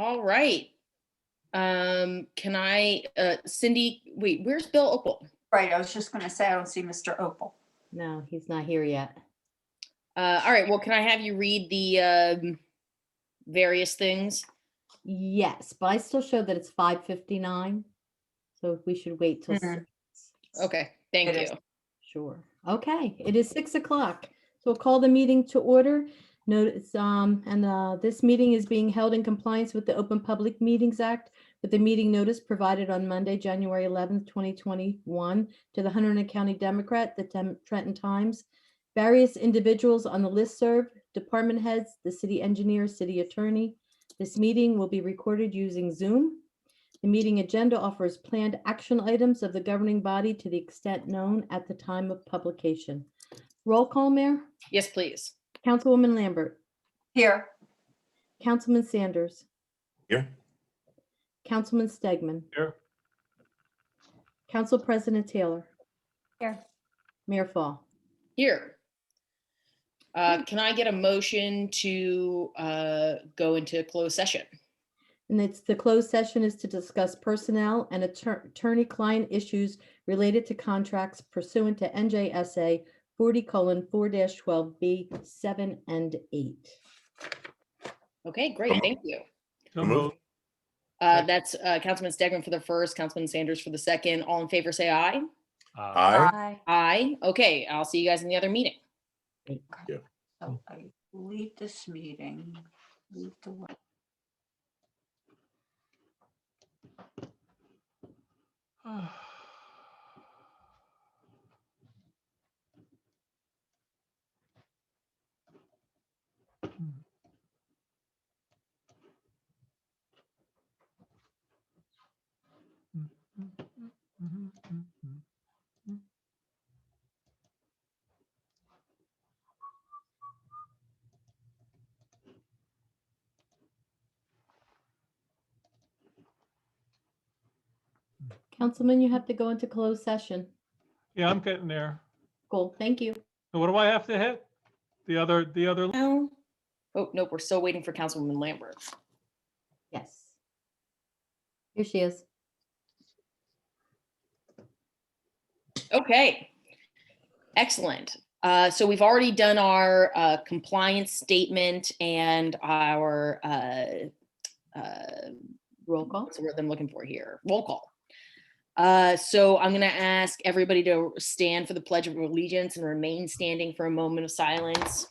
All right. Can I, Cindy, wait, where's Bill Opal? Right, I was just gonna say, I don't see Mr. Opal. No, he's not here yet. All right, well, can I have you read the various things? Yes, but I still show that it's 5:59. So we should wait till Mhm. 6. Okay, thank It you. is. Sure. Okay, it is 6 o'clock. So we'll call the meeting to order. Notice, this meeting is being held in compliance with the Open Public Meetings Act with the meeting notice provided on Monday, January 11th, 2021 to the Hunterdon County Democrat, the Trenton Times, various individuals on the listserv, department heads, the city engineer, city attorney. This meeting will be recorded using Zoom. The meeting agenda offers planned action items of the governing body to the extent known at the time of publication. Roll call, Mayor. Yes, please. Councilwoman Lambert. Here, Councilman Sanders. Here. Councilman Stegman. Here. Council President Taylor. Here. Mayor Fall. Here. Can I get a motion to go into closed session? And the closed session is to discuss personnel and attorney-client issues related to contracts pursuant to NJSA 40:4-12B 7 and 8. Okay, great, thank you. So moved. That's Councilman Stegman for the first, Councilman Sanders for the second. All in favor, say aye. Aye. Aye. Okay, I'll see you guys in the other meeting. so I leave this meeting, leave the work. Councilman, you have to go into closed session. Yeah, I'm getting there. Cool, thank you. So what do I have to hit? The other, No. Oh, nope, we're still waiting for Councilwoman Lambert. Yes. Here she is. Okay, excellent. So we've already done our compliance statement and our Roll call. what's the word I'm looking for here? Roll call. So I'm going to ask everybody to stand for the Pledge of Allegiance and remain standing for a moment of silence.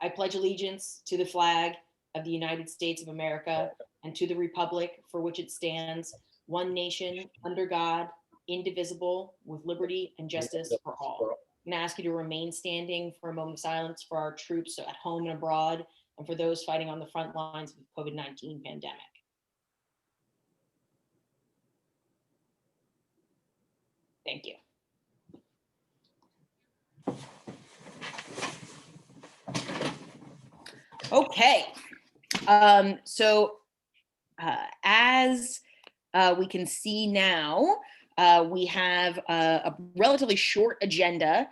I pledge allegiance to the flag of the United States of America and to the republic for which it stands, one nation, under God, indivisible, with liberty and justice for all. I'm going to ask you to remain standing for a moment of silence for our troops at home and abroad, and for those fighting on the front lines of the COVID-19 pandemic. Thank you. Okay, so as we can see now, we have a relatively short agenda.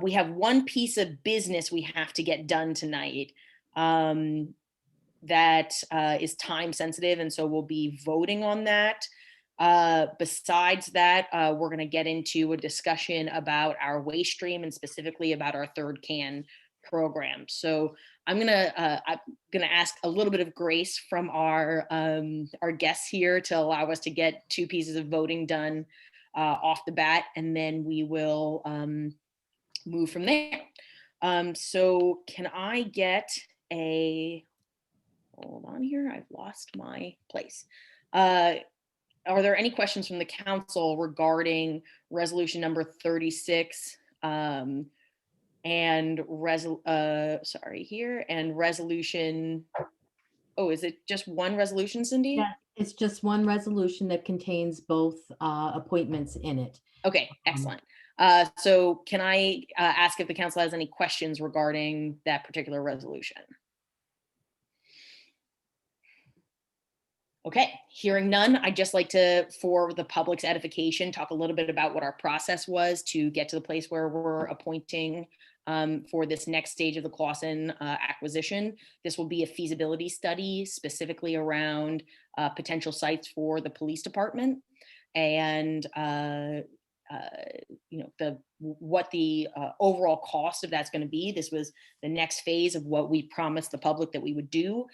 We have one piece of business we have to get done tonight that is time sensitive, and so we'll be voting on that. Besides that, we're going to get into a discussion about our waste stream and specifically about our third can program. So I'm gonna ask a little bit of grace from our guests here to allow us to get two pieces of voting done off the bat, and then we will move from there. So can I get a, hold on here, I've lost my place. Are there any questions from the council regarding resolution number 36 and resolution, oh, is it just one resolution, Cindy? Yeah, it's just one resolution that contains both appointments in it. Okay, excellent. So can I ask if the council has any questions regarding that particular resolution? Okay, hearing none, I'd just like to, for the public's edification, talk a little bit about what our process was to get to the place where we're appointing for this next stage of the Clausen acquisition. This will be a feasibility study specifically around potential sites for the police department and what the overall cost of that's going to be. This was the next phase of what we promised the public that we would do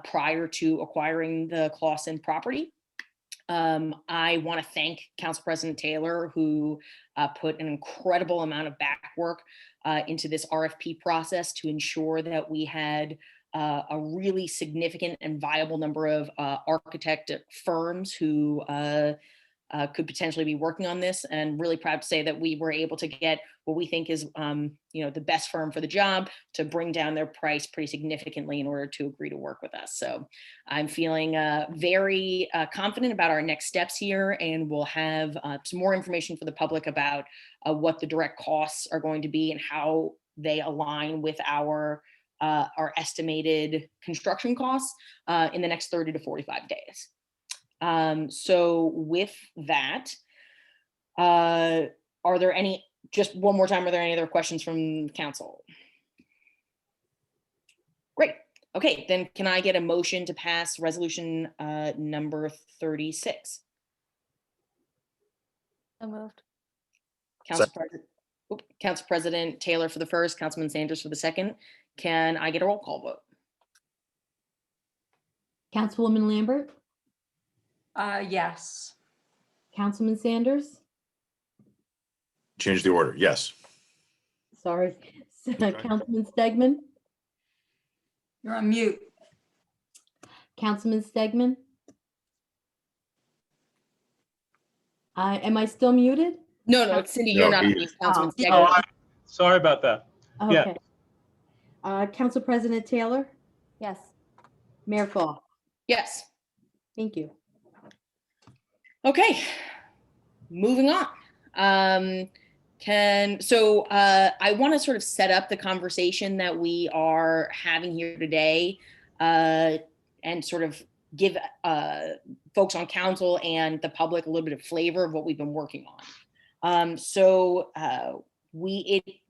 prior to acquiring the Clausen property. I want to thank Council President Taylor, who put an incredible amount of back work into this RFP process to ensure that we had a really significant and viable number of architect firms who could potentially be working on this, and really proud to say that we were able to get what we think is the best firm for the job to bring down their price pretty significantly in order to agree to work with us. So I'm feeling very confident about our next steps here, and we'll have some more information for the public about what the direct costs are going to be and how they align with our estimated construction costs in the next 30 to 45 days. So with that, are there any, just one more time, are there any other questions from council? Great. Okay, then can I get a motion to pass resolution number 36? So moved. Council President Taylor for the first, Councilman Sanders for the second. Can I get a roll call vote? Councilwoman Lambert, Yes. Councilman Sanders, Change the order. Yes. sorry, Councilman Stegman, You're on mute. Councilman Stegman. Am I still muted? No, it's Cindy, you're No, not, he- on mute, Councilman Oh. Stegman. Oh, sorry about that. Yeah. Okay. Council President Taylor, Yes. Mayor Fall. Yes. Thank you. Okay, moving on. I want to sort of set up the conversation that we are having here today and sort of give folks on council and the public a little bit of flavor of what we've been working on.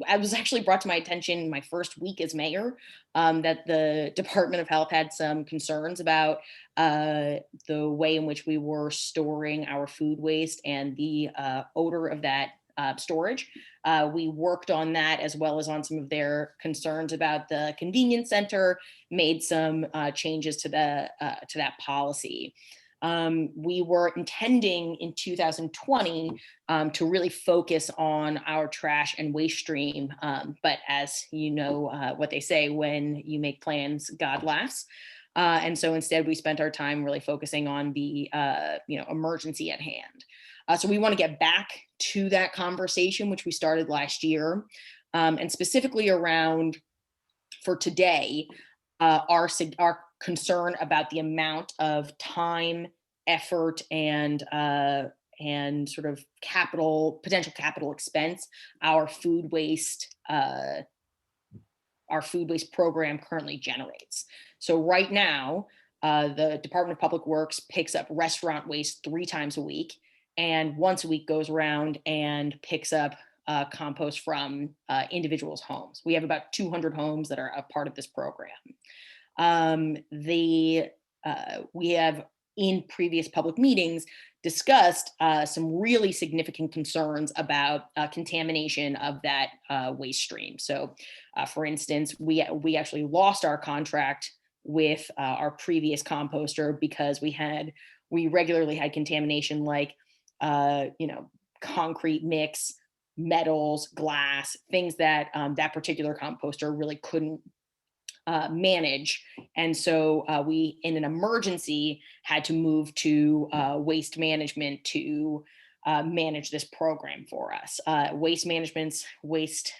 I was actually brought to my attention my first week as mayor that the Department of Health had some concerns about the way in which we were storing our food waste and the odor of that storage. We worked on that as well as on some of their concerns about the convenience center, made some changes to that policy. We were intending in 2020 to really focus on our trash and waste stream. But as you know, what they say, when you make plans, God laughs. And so instead we spent our time really focusing on the emergency at hand. So we want to get back to that conversation, which we started last year, and specifically around, for today, our concern about the amount of time, effort, and sort of potential capital expense our food waste program currently generates. So right now, the Department of Public Works picks up restaurant waste 3 times a week, and once a week goes around and picks up compost from individuals' homes. We have about 200 homes that are a part of this program. We have in previous public meetings discussed some really significant concerns about contamination of that waste stream. So for instance, we actually lost our contract with our previous composter because we regularly had contamination like concrete mix, metals, glass, things that that particular composter really couldn't manage. And so we, in an emergency, had to move to waste management to manage this program for us. Waste Management's waste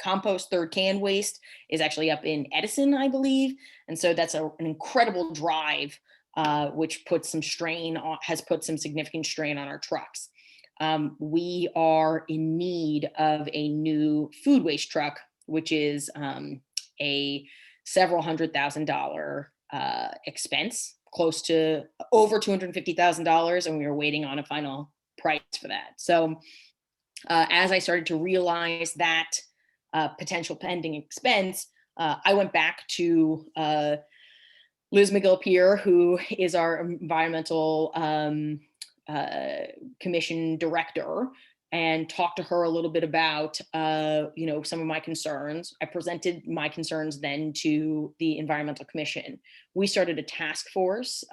compost third can waste is actually up in Edison, I believe. And so that's an incredible drive, which has put some significant strain on our trucks. We are in need of a new food waste truck, which is a several $100,000 expense, close to over $250,000, and we are waiting on a final price for that. So as I started to realize that potential pending expense, I went back to Liz McGill-Pier, who is our environmental commission director, and talked to her a little bit about some of my concerns. I presented my concerns then to the Environmental Commission. We started a task force,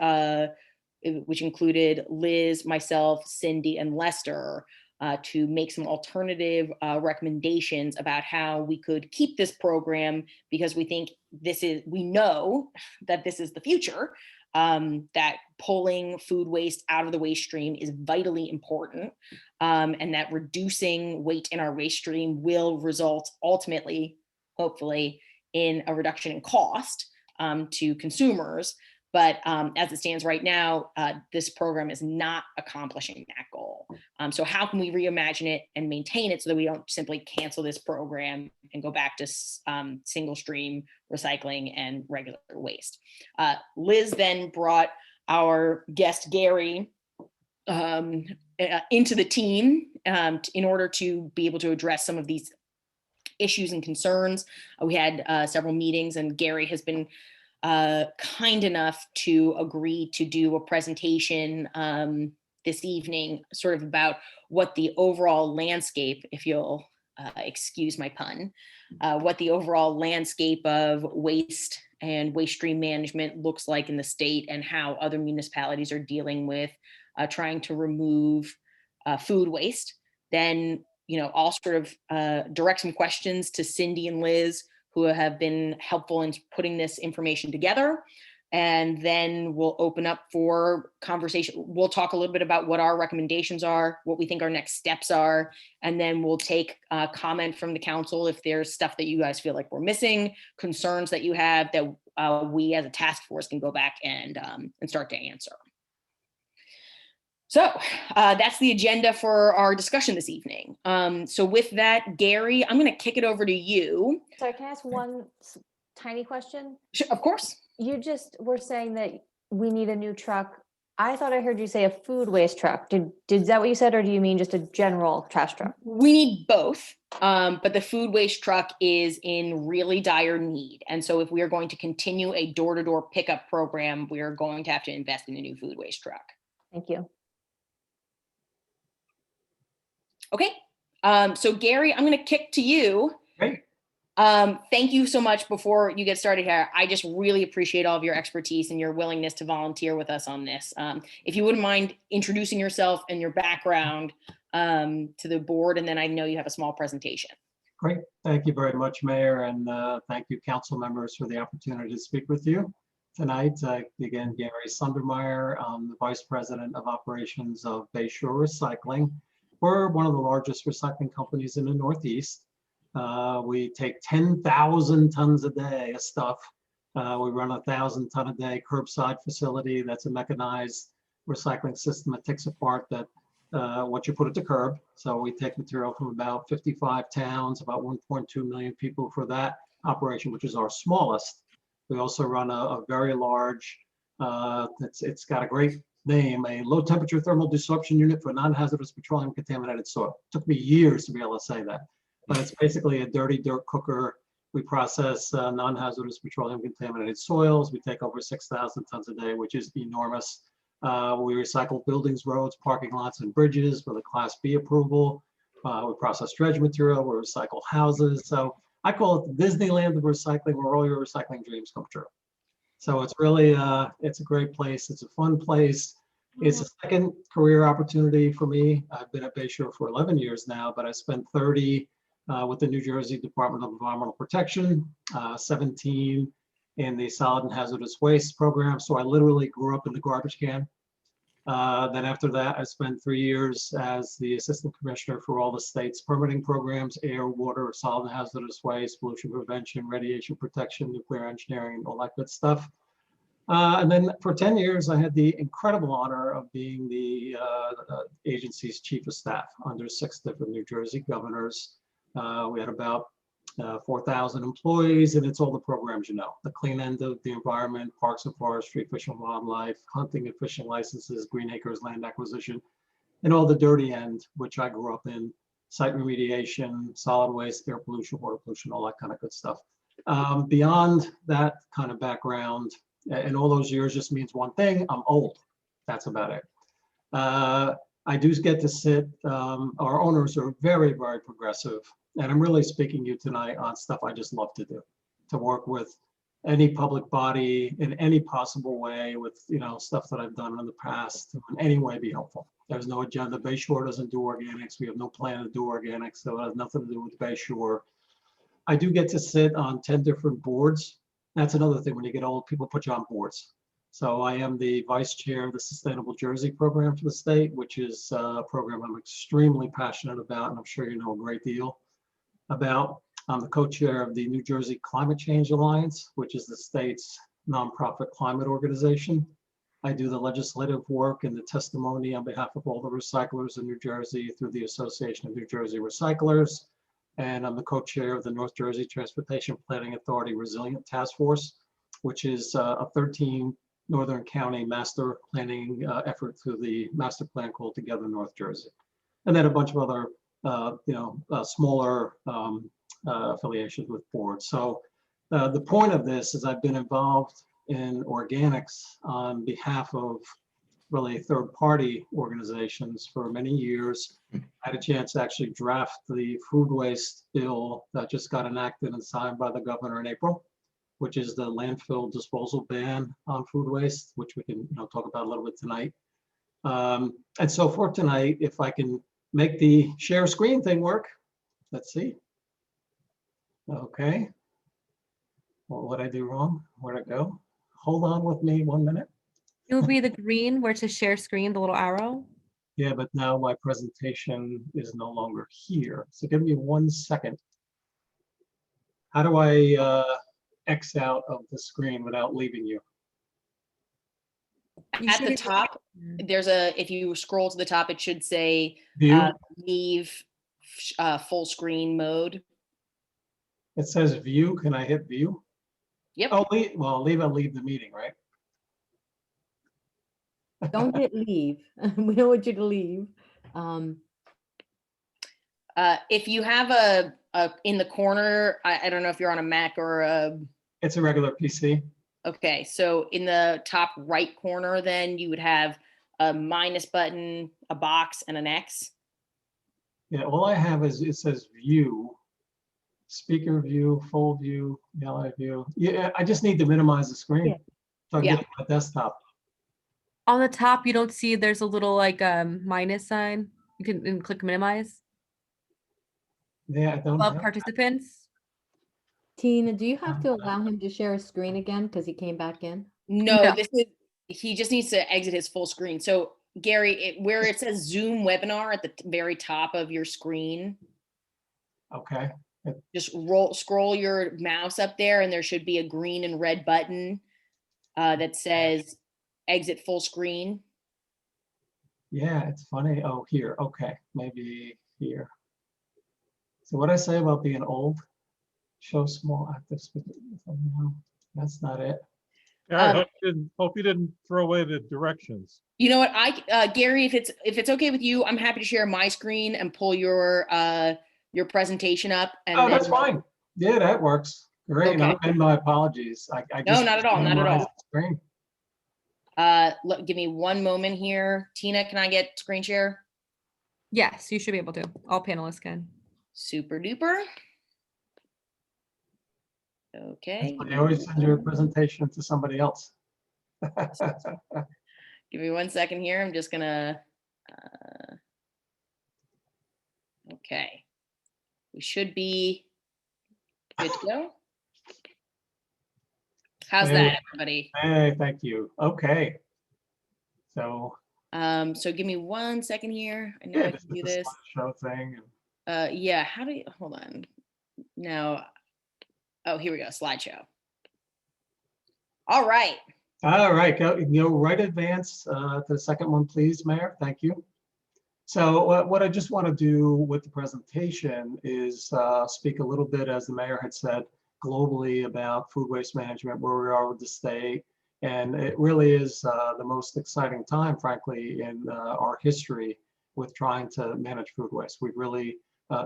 which included Liz, myself, Cindy, and Lester, to make some alternative recommendations about how we could keep this program, because we know that this is the future, that pulling food waste out of the waste stream is vitally important, and that reducing weight in our waste stream will result ultimately, hopefully, in a reduction in cost to consumers. But as it stands right now, this program is not accomplishing that goal. So how can we reimagine it and maintain it so that we don't simply cancel this program and go back to single stream recycling and regular waste? Liz then brought our guest Gary into the team in order to be able to address some of these issues and concerns. We had several meetings, and Gary has been kind enough to agree to do a presentation this evening, sort of about what the overall landscape, if you'll excuse my pun, what the overall landscape of waste and waste stream management looks like in the state, and how other municipalities are dealing with trying to remove food waste. Then, I'll sort of direct some questions to Cindy and Liz, who have been helpful in putting this information together. And then we'll open up for conversation. We'll talk a little bit about what our recommendations are, what we think our next steps are, and then we'll take comment from the council if there's stuff that you guys feel like we're missing, concerns that you have that we as a task force can go back and start to answer. So that's the agenda for our discussion this evening. So with that, Gary, I'm going to kick it over to you. Sorry, can I ask one tiny question? Sure, of course. You just were saying that we need a new truck. I thought I heard you say a food waste truck. Is that what you said, or do you mean just a general trash truck? We need both, but the food waste truck is in really dire need. And so if we are going to continue a door-to-door pickup program, we are going to have to invest in a new food waste truck. Thank you. Okay, so Gary, I'm going to kick to you. Great. Thank you so much. Before you get started here, I just really appreciate all of your expertise and your willingness to volunteer with us on this. If you wouldn't mind introducing yourself and your background to the board, and then I know you have a small presentation. Great. Thank you very much, Mayor, and thank you, council members, for the opportunity to speak with you tonight. Again, Gary Sundermeyer, I'm the Vice President of Operations of Bayshore Recycling. We're one of the largest recycling companies in the Northeast. We take 10,000 tons a day of stuff. We run 1,000 ton a day curbside facility. That's a mechanized recycling system that takes apart what you put at the curb. So we take material from about 55 towns, about 1.2 million people for that operation, which is our smallest. We also run a very large, it's got a great name, a low temperature thermal desorption unit for non-hazardous petroleum contaminated soil. It took me years to be able to say that, but it's basically a dirty dirt cooker. We process non-hazardous petroleum contaminated soils. We take over 6,000 tons a day, which is enormous. We recycle buildings, roads, parking lots, and bridges with a Class B approval. We process dredge material. We recycle houses. So I call it the Disneyland of recycling, where all your recycling dreams come true. So it's really, it's a great place. It's a fun place. It's a second career opportunity for me. I've been at Bayshore for 11 years now, but I spent 30 with the New Jersey Department of Environmental Protection, 17 in the solid and hazardous waste program. So I literally grew up in the garbage can. Then after that, I spent 3 years as the assistant commissioner for all the state's permitting programs: air, water, solid and hazardous waste, pollution prevention, radiation protection, nuclear engineering, all that good stuff. And then for 10 years, I had the incredible honor of being the agency's chief of staff under 6 different New Jersey governors. We had about 4,000 employees, and it's all the programs, the clean end of the environment, parks and forestry, fish and wildlife, hunting and fishing licenses, green acres, land acquisition, and all the dirty end, which I grew up in, site remediation, solid waste, air pollution, water pollution, all that kind of good stuff. Beyond that kind of background, and all those years just means one thing, I'm old. That's about it. I do get to sit, our owners are very, very progressive. And I'm really speaking to you tonight on stuff I just love to do, to work with any public body in any possible way with, stuff that I've done in the past, to in any way be helpful. There's no agenda. Bay Shore doesn't do organics. We have no plan to do organics, so it has nothing to do with Bay Shore. I do get to sit on 10 different boards. That's another thing. When you get old, people put you on boards. So I am the vice chair of the Sustainable Jersey program for the state, which is a program I'm extremely passionate about, and I'm sure you know a great deal about. I'm the co-chair of the New Jersey Climate Change Alliance, which is the state's nonprofit climate organization. I do the legislative work and the testimony on behalf of all the recyclers in New Jersey through the Association of New Jersey Recyclers. And I'm the co-chair of the North Jersey Transportation Planning Authority Resilient Task Force, which is a 13 Northern County master planning effort through the master plan called Together North Jersey. And then a bunch of other, smaller affiliations with boards. So the point of this is I've been involved in organics on behalf of really third-party organizations for many years. I had a chance to actually draft the food waste bill that just got enacted and signed by the governor in April, which is the landfill disposal ban on food waste, which we can talk about a little bit tonight. And so for tonight, if I can make the share screen thing work, let's see. Okay. What would I do wrong? Where'd it go? Hold on with me 1 minute. It would be the green where it says share screen, the little arrow. Yeah, but now my presentation is no longer here. So give me 1 second. How do I X out of the screen without leaving you? You At should the be- top, if you scroll to the top, it should say View. leave full screen mode. It says view. Can I hit view? Yep. Oh, leave the meeting, right? Don't hit leave. We don't want you to leave. If you have a in the corner, I don't know if you're on a Mac or a, It's a regular PC. okay, so in the top right corner, then you would have a minus button, a box, and an X. Yeah, all I have is, it says view, speaker view, full view, yellow view. Yeah, I just need to minimize the screen. Yeah. So I Yeah. get to my desktop. On the top, you don't see there's a little like minus sign. You can click minimize Yeah, I don't above have. participants. Tina, do you have to allow him to share a screen again because he came back in? No, No. he just needs to exit his full screen. So Gary, where it says Zoom webinar at the very top of your screen, Okay. just scroll your mouse up there and there should be a green and red button that says exit full screen. Yeah, it's funny. Oh, here. Okay, maybe here. So what I say about being old? Show small active. No, that's not it. I Um, hope you didn't throw away the directions. You know what, Gary, if it's okay with you, I'm happy to share my screen and pull your presentation up. And Oh, that's then- fine. Yeah, that works. Great. Okay. And my apologies. I No, just not at all, not at memorized all. the screen. Give me 1 moment here. Tina, can I get screen share? Yes, you should be able to. All panelists can. Super duper. Okay. I always send your presentation to somebody else. Give me 1 second here. I'm just gonna, okay. We should be good to go. How's Hey. that, everybody? Hey, thank you. Okay. So, So give me 1 second here. I know yeah, I this can is do the this. slideshow thing. Yeah, how do you, hold on. Now, oh, here we go, slideshow. All right. All right, go right advance to the second one, please, Mayor. Thank you. So what I just want to do with the presentation is speak a little bit, as the mayor had said, globally about food waste management, where we are with the state. And it really is the most exciting time, frankly, in our history with trying to manage food waste. We've really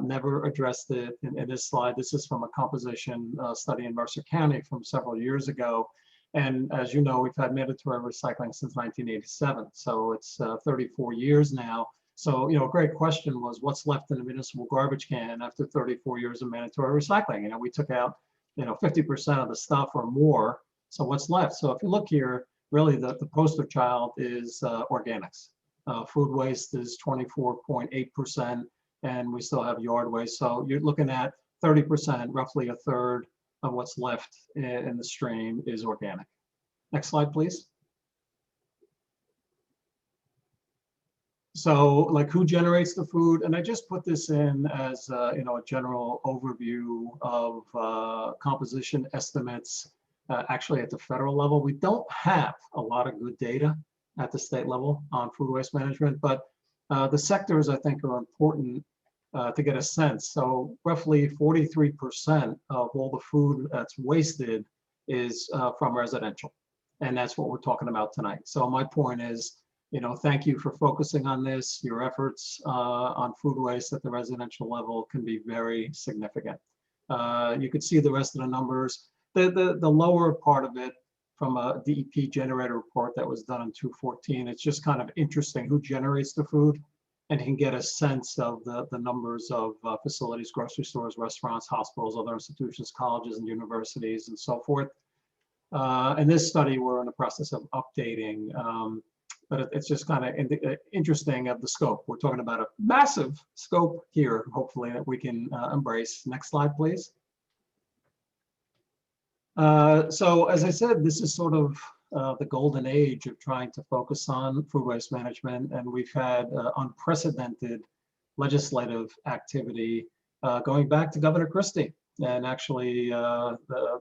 never addressed it in this slide. This is from a composition study in Mercer County from several years ago. And as you know, we've had mandatory recycling since 1987. So it's 34 years now. So, a great question was what's left in the municipal garbage can after 34 years of mandatory recycling? We took out, 50% of the stuff or more. So what's left? So if you look here, really the poster child is organics. Food waste is 24.8%, and we still have yard waste. So you're looking at 30%, roughly a third of what's left in the stream is organic. Next slide, please. So like who generates the food? And I just put this in as a general overview of composition estimates. Actually at the federal level, we don't have a lot of good data at the state level on food waste management, but the sectors I think are important to get a sense. So roughly 43% of all the food that's wasted is from residential. And that's what we're talking about tonight. So my point is, thank you for focusing on this. Your efforts on food waste at the residential level can be very significant. You could see the rest of the numbers. The lower part of it from a DEP generator report that was done in 2014, it's just kind of interesting who generates the food, and you can get a sense of the numbers of facilities, grocery stores, restaurants, hospitals, other institutions, colleges and universities, and so forth. And this study we're in the process of updating, but it's just kind of interesting of the scope. We're talking about a massive scope here, hopefully, that we can embrace. Next slide, please. So as I said, this is sort of the golden age of trying to focus on food waste management, and we've had unprecedented legislative activity going back to Governor Christie. And actually, the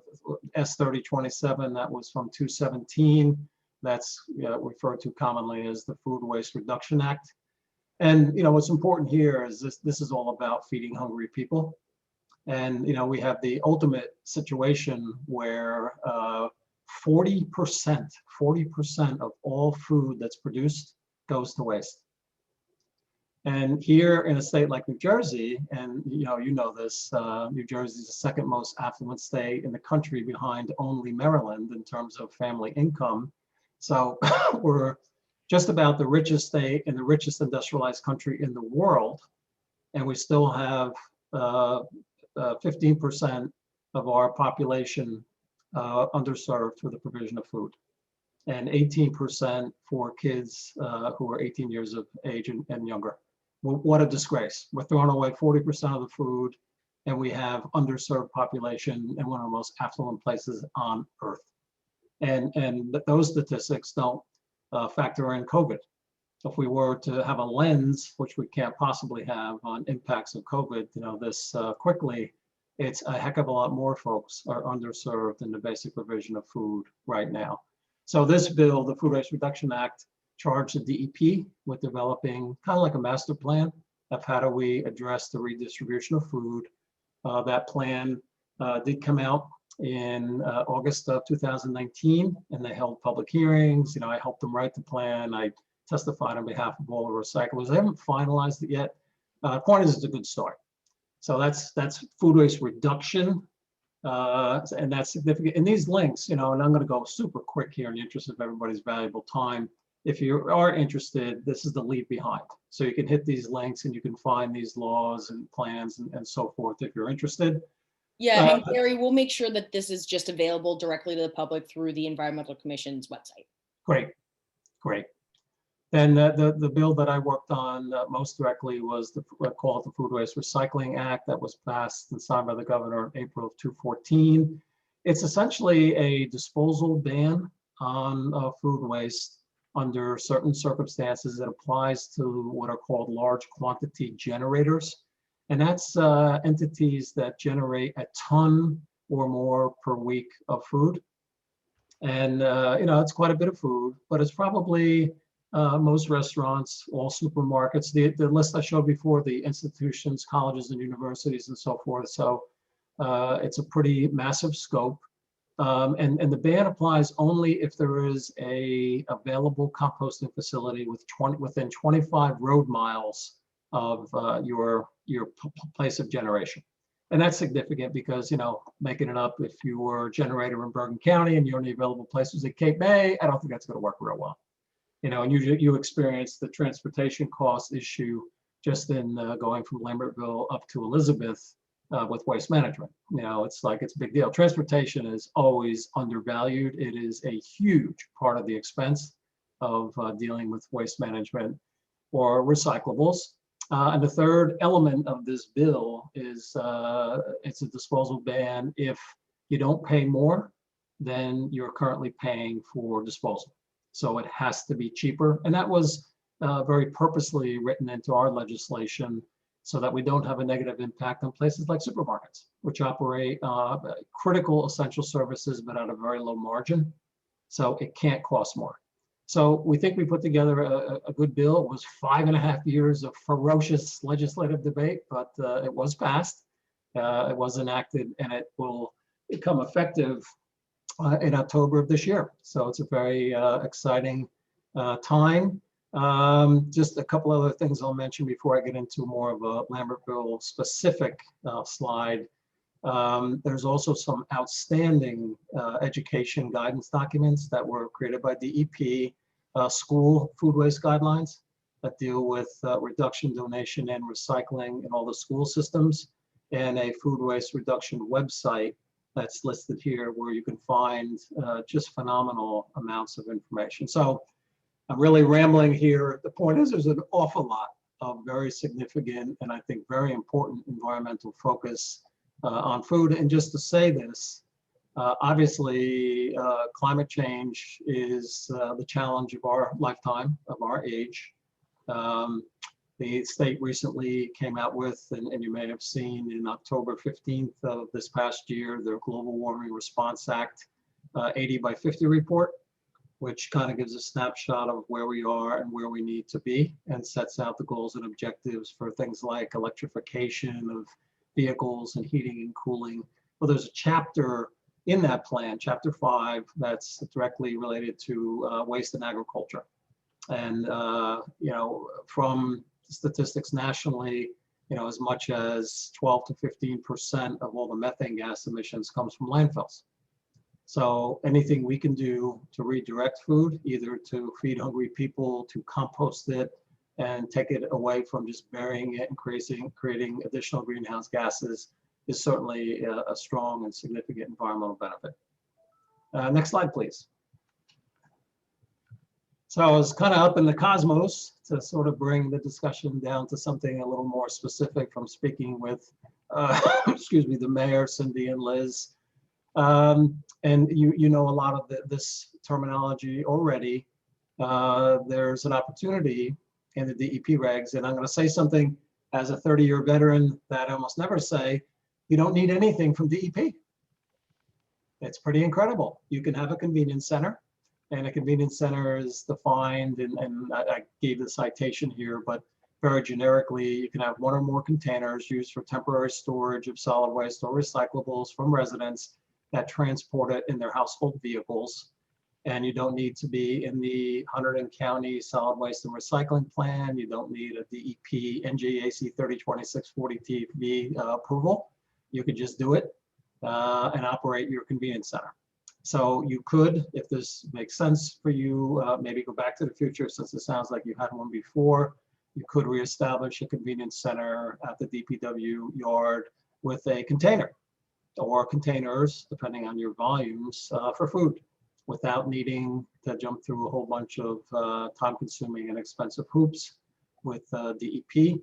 S3027, that was from 2017. That's referred to commonly as the Food Waste Reduction Act. And what's important here is this is all about feeding hungry people. And we have the ultimate situation where 40% of all food that's produced goes to waste. And here in a state like New Jersey, and you know this, New Jersey is the second most affluent state in the country behind only Maryland in terms of family income. So we're just about the richest state and the richest industrialized country in the world. And we still have 15% of our population underserved for the provision of food, and 18% for kids who are 18 years of age and younger. Well, what a disgrace. We're throwing away 40% of the food, and we have underserved population in one of the most affluent places on earth. And those statistics don't factor in COVID. If we were to have a lens, which we can't possibly have, on impacts of COVID, this quickly, it's a heck of a lot more folks are underserved in the basic provision of food right now. So this bill, the Food Waste Reduction Act, charged the DEP with developing kind of like a master plan of how do we address the redistribution of food. That plan did come out in August of 2019, and they held public hearings. I helped them write the plan. I testified on behalf of all the recyclers. They haven't finalized it yet. Point is, it's a good start. So that's food waste reduction, and that's significant. And these links, and I'm going to go super quick here in the interest of everybody's valuable time. If you are interested, this is the leave behind. So you can hit these links and you can find these laws and plans and so forth if you're interested. Yeah, and Gary, we'll make sure that this is just available directly to the public through the Environmental Commission's website. Great. Then the bill that I worked on most directly was called the Food Waste Recycling Act that was passed and signed by the governor in April of 2014. It's essentially a disposal ban on food waste under certain circumstances. It applies to what are called large quantity generators. And that's entities that generate a ton or more per week of food. And, it's quite a bit of food, but it's probably most restaurants, all supermarkets, the list I showed before, the institutions, colleges and universities and so forth. So it's a pretty massive scope. And the ban applies only if there is a available composting facility within 25 road miles of your place of generation. And that's significant because, making it up, if you were a generator in Bergen County and your only available place was at Cape May, I don't think that's going to work real well. And you experience the transportation cost issue just in going from Lambertville up to Elizabeth with waste management. It's a big deal. Transportation is always undervalued. It is a huge part of the expense of dealing with waste management or recyclables. And the third element of this bill is it's a disposal ban if you don't pay more than you're currently paying for disposal. So it has to be cheaper. And that was very purposely written into our legislation so that we don't have a negative impact on places like supermarkets, which operate critical essential services, but at a very low margin. So it can't cost more. So we think we put together a good bill. It was 5.5 years of ferocious legislative debate, but it was passed. It was enacted, and it will become effective in October of this year. So it's a very exciting time. Just a couple other things I'll mention before I get into more of a Lambertville specific slide. There's also some outstanding education guidance documents that were created by DEP, school food waste guidelines that deal with reduction, donation, and recycling in all the school systems, and a food waste reduction website that's listed here where you can find just phenomenal amounts of information. So I'm really rambling here. The point is there's an awful lot of very significant and I think very important environmental focus on food. And just to say this, obviously climate change is the challenge of our lifetime, of our age. The state recently came out with, and you may have seen in October 15th of this past year, their Global Warming Response Act 80 by 50 report, which kind of gives a snapshot of where we are and where we need to be and sets out the goals and objectives for things like electrification of vehicles and heating and cooling. Well, there's a chapter in that plan, chapter 5, that's directly related to waste and agriculture. And, from statistics nationally, as much as 12 to 15% of all the methane gas emissions comes from landfills. So anything we can do to redirect food, either to feed hungry people, to compost it, and take it away from just burying it and creating additional greenhouse gases is certainly a strong and significant environmental benefit. Next slide, please. So I was kind of up in the cosmos to sort of bring the discussion down to something a little more specific from speaking with, the mayor, Cindy, and Liz. And you know a lot of this terminology already. There's an opportunity in the DEP regs, and I'm going to say something as a 30-year veteran that I almost never say. You don't need anything from DEP. It's pretty incredible. You can have a convenience center, and a convenience center is defined, and I gave the citation here, but very generically, you can have one or more containers used for temporary storage of solid waste or recyclables from residents that transport it in their household vehicles. And you don't need to be in the Hunterdon County Solid Waste and Recycling Plan. You don't need a DEP NJAC 302640 approval. You could just do it and operate your convenience center. So you could, if this makes sense for you, maybe go back to the future, since it sounds like you had one before. You could reestablish a convenience center at the DPW yard with a container or containers, depending on your volumes, for food, without needing to jump through a whole bunch of time-consuming and expensive hoops with DEP.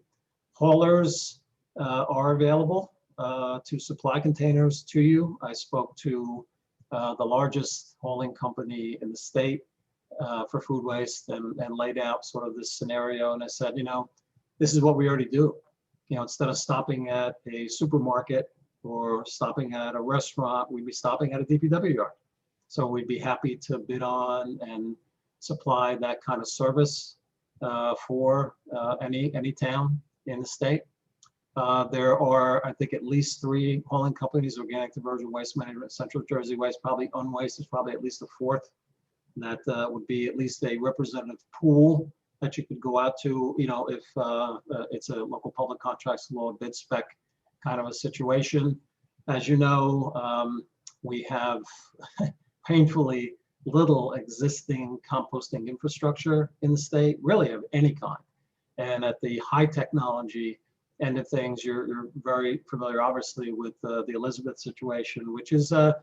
Haulers are available to supply containers to you. I spoke to the largest hauling company in the state for food waste and laid out sort of this scenario. And I said, this is what we already do. Instead of stopping at a supermarket or stopping at a restaurant, we'd be stopping at a DPW yard. So we'd be happy to bid on and supply that kind of service for any town in the state. There are, I think, at least 3 hauling companies: Organic Diversion Waste Management, Central Jersey Waste, probably Unwaste is probably at least a 4th. That would be at least a representative pool that you could go out to, if it's a local public contracts law bid spec kind of a situation. As you know, we have painfully little existing composting infrastructure in the state, really of any kind. And at the high technology end of things, you're very familiar, obviously, with the Elizabeth situation, which is a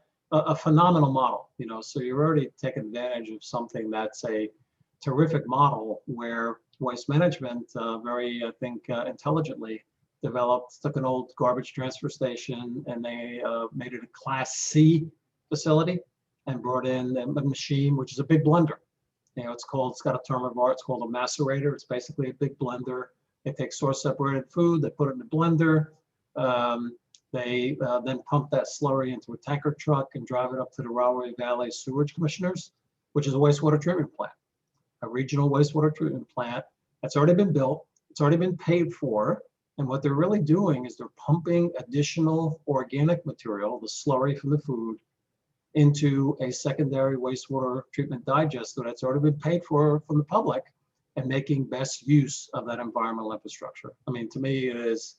phenomenal model. So you're already taking advantage of something that's a terrific model where Waste Management very, I think, intelligently took an old garbage transfer station and they made it a Class C facility and brought in a machine, which is a big blender. It's got a term of art, it's called a macerator. It's basically a big blender. They take source separated food, they put it in a blender. They then pump that slurry into a tanker truck and drive it up to the Rahway Valley Sewage Commissioners, which is a wastewater treatment plant, a regional wastewater treatment plant that's already been built. It's already been paid for. And what they're really doing is they're pumping additional organic material, the slurry from the food, into a secondary wastewater treatment digester that's already been paid for from the public and making best use of that environmental infrastructure. I mean, to me, it is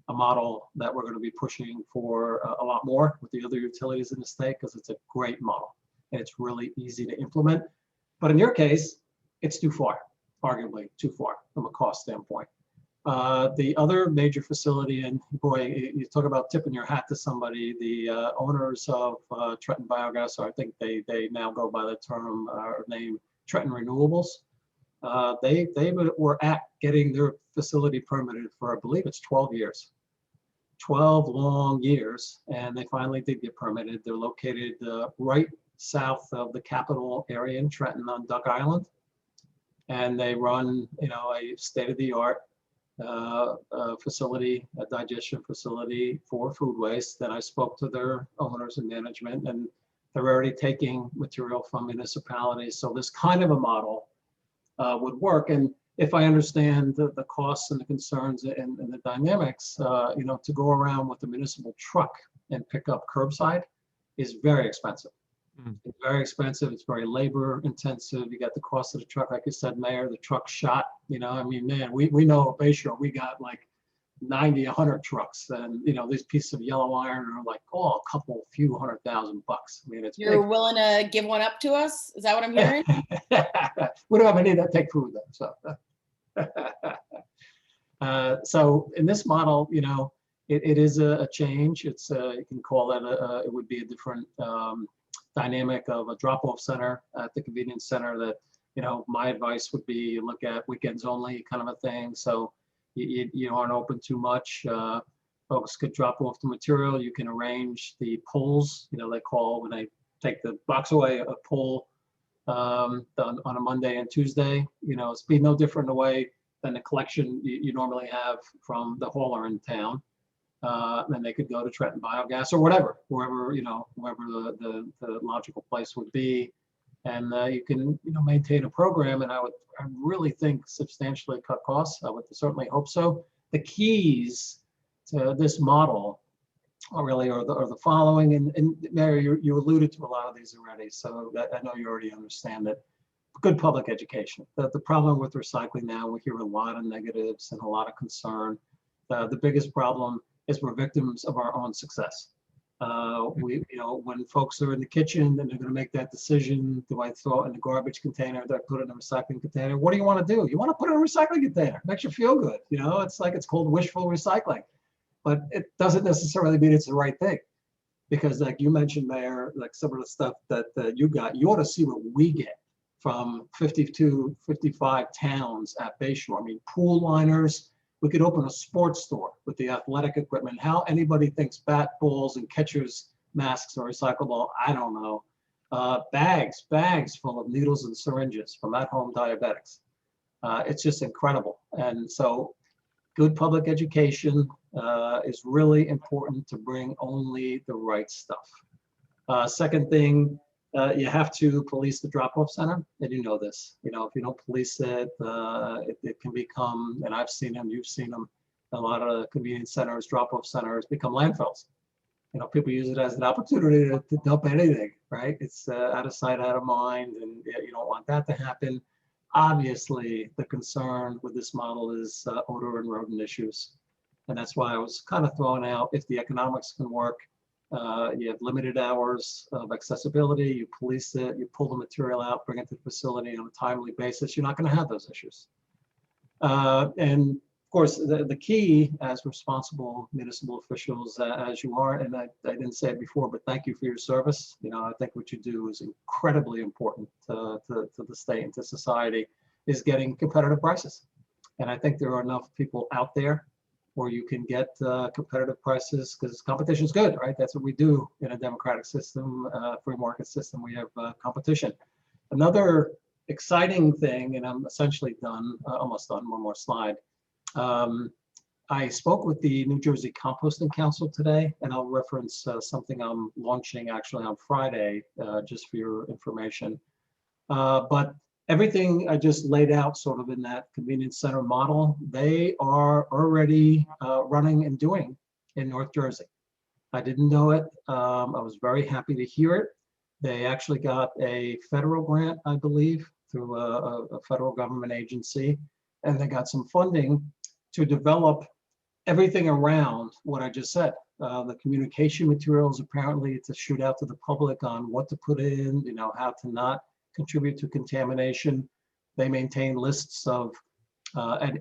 a model that we're going to be pushing for a lot more with the other utilities in the state because it's a great model and it's really easy to implement. But in your case, it's too far, arguably too far from a cost standpoint. The other major facility, and boy, you talk about tipping your hat to somebody, the owners of Trenton Biogas, or I think they now go by the term or name Trenton Renewables. They were at getting their facility permitted for, I believe it's 12 years. 12 long years, and they finally did get permitted. They're located right south of the capital area in Trenton on Duck Island. And they run, a state-of-the-art facility, a digestion facility for food waste. Then I spoke to their owners and management, and they're already taking material from municipalities. So this kind of a model would work. And if I understand the costs and the concerns and the dynamics, to go around with the municipal truck and pick up curbside is very expensive. It's very expensive. It's very labor intensive. You got the cost of the truck, like you said, Mayor, the truck shot, I mean, man, we know at Bayshore, we got like 90, 100 trucks. And, these pieces of yellow iron are like, a few $100,000. I mean, it's You're big. willing to give one up to us? Is that what I'm hearing? We don't have any that take food though, so. So in this model, it is a change. It's you can call it it would be a different dynamic of a drop-off center at the convenience center that, my advice would be look at weekends only kind of a thing. So you aren't open too much. Folks could drop off the material. You can arrange the pulls, they call when they take the box away, a pull on a Monday and Tuesday. It's be no different in a way than the collection you normally have from the hauler in town. Then they could go to Trenton Biogas or wherever the logical place would be. And you can, maintain a program, and I really think substantially cut costs. I would certainly hope so. The keys to this model are the following, and Mary, you alluded to a lot of these already, so I know you already understand it. Good public education. The problem with recycling now, we hear a lot of negatives and a lot of concern. The biggest problem is we're victims of our own success. When folks are in the kitchen and they're going to make that decision, do I throw it in the garbage container? Do I put it in a recycling container? What do you want to do? You want to put it in a recycling container. It makes you feel good. It's called wishful recycling, but it doesn't necessarily mean it's the right thing. Because like you mentioned, Mayor, like some of the stuff that you got, you ought to see what we get from 52, 55 towns at Bayshore. I mean, pool liners. We could open a sports store with the athletic equipment. How anybody thinks bat, balls, and catcher's masks are recyclable, I don't know. Bags full of needles and syringes from at-home diabetics. It's just incredible. And so good public education is really important to bring only the right stuff. Second thing, you have to police the drop-off center, and you know this. If you don't police it, it can become, and I've seen them, you've seen them, a lot of convenience centers, drop-off centers become landfills. People use it as an opportunity to dump anything, right? It's out of sight, out of mind, and you don't want that to happen. Obviously, the concern with this model is odor and rodent issues. And that's why I was kind of throwing out, if the economics can work, you have limited hours of accessibility, you police it, you pull the material out, bring it to the facility on a timely basis, you're not going to have those issues. And of course, the key as responsible municipal officials, as you are, and I didn't say it before, but thank you for your service. You know, I think what you do is incredibly important to the state and to society, is getting competitive prices. And I think there are enough people out there where you can get competitive prices, because competition is good, right? That's what we do in a democratic system, free market system. We have competition. Another exciting thing, and I'm essentially done, almost done, one more slide. I spoke with the New Jersey Composting Council today, and I'll reference something I'm launching actually on Friday, just for your information. But everything I just laid out sort of in that convenience center model, they are already running and doing in North Jersey. I didn't know it. I was very happy to hear it. They actually got a federal grant, I believe, through a federal government agency, and they got some funding to develop everything around what I just said. The communication materials, apparently, to shoot out to the public on what to put in, you know, how to not contribute to contamination. They maintain lists of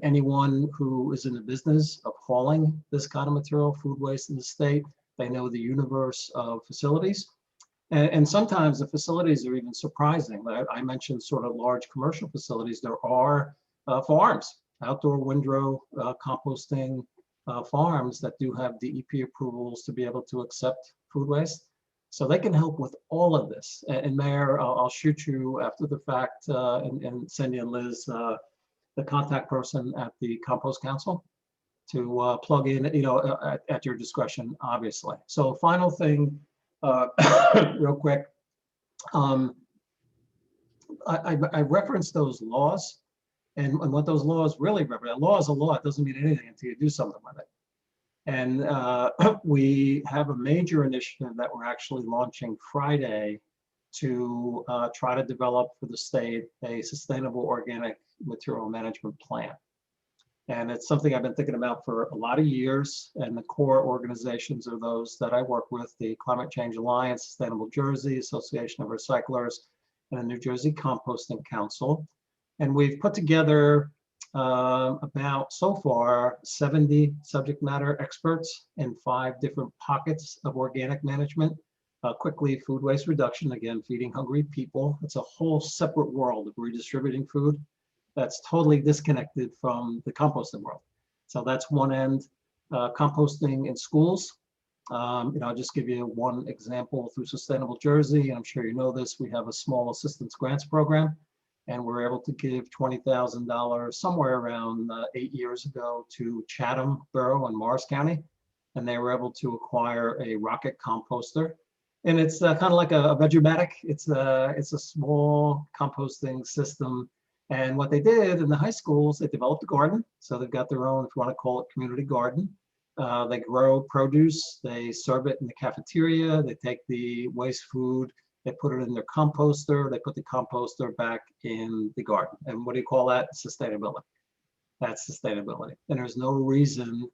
anyone who is in the business of hauling this kind of material, food waste in the state. They know the universe of facilities. And sometimes the facilities are even surprising. I mentioned sort of large commercial facilities. There are farms, outdoor windrow composting farms that do have DEP approvals to be able to accept food waste. So they can help with all of this. And Mayor, I'll shoot you after the fact and send you and Liz, the contact person at the Compost Council, to plug in, you know, at your discretion, obviously. So final thing, real quick. I referenced those laws, and what those laws really represent. A law is a law. It doesn't mean anything until you do something with it. And we have a major initiative that we're actually launching Friday to try to develop for the state a sustainable organic material management plan. And it's something I've been thinking about for a lot of years. And the core organizations are those that I work with: the Climate Change Alliance, Sustainable Jersey, Association of Recyclers, and the New Jersey Composting Council. And we've put together about, so far, 70 subject matter experts in 5 different pockets of organic management. Quickly, food waste reduction, again, feeding hungry people. It's a whole separate world of redistributing food that's totally disconnected from the composting world. So that's one end. Composting in schools. You know, I'll just give you one example through Sustainable Jersey. I'm sure you know this. We have a small assistance grants program, and we're able to give $20,000 somewhere around 8 years ago to Chatham Borough in Morris County, and they were able to acquire a rocket composter. And it's kind of like a Vegematic. It's a small composting system. And what they did in the high schools, they developed a garden. So they've got their own, if you want to call it, community garden. They grow produce, they serve it in the cafeteria, they take the waste food, they put it in their composter, they put the composter back in the garden. And what do you call that? Sustainability. That's sustainability. And there's no reason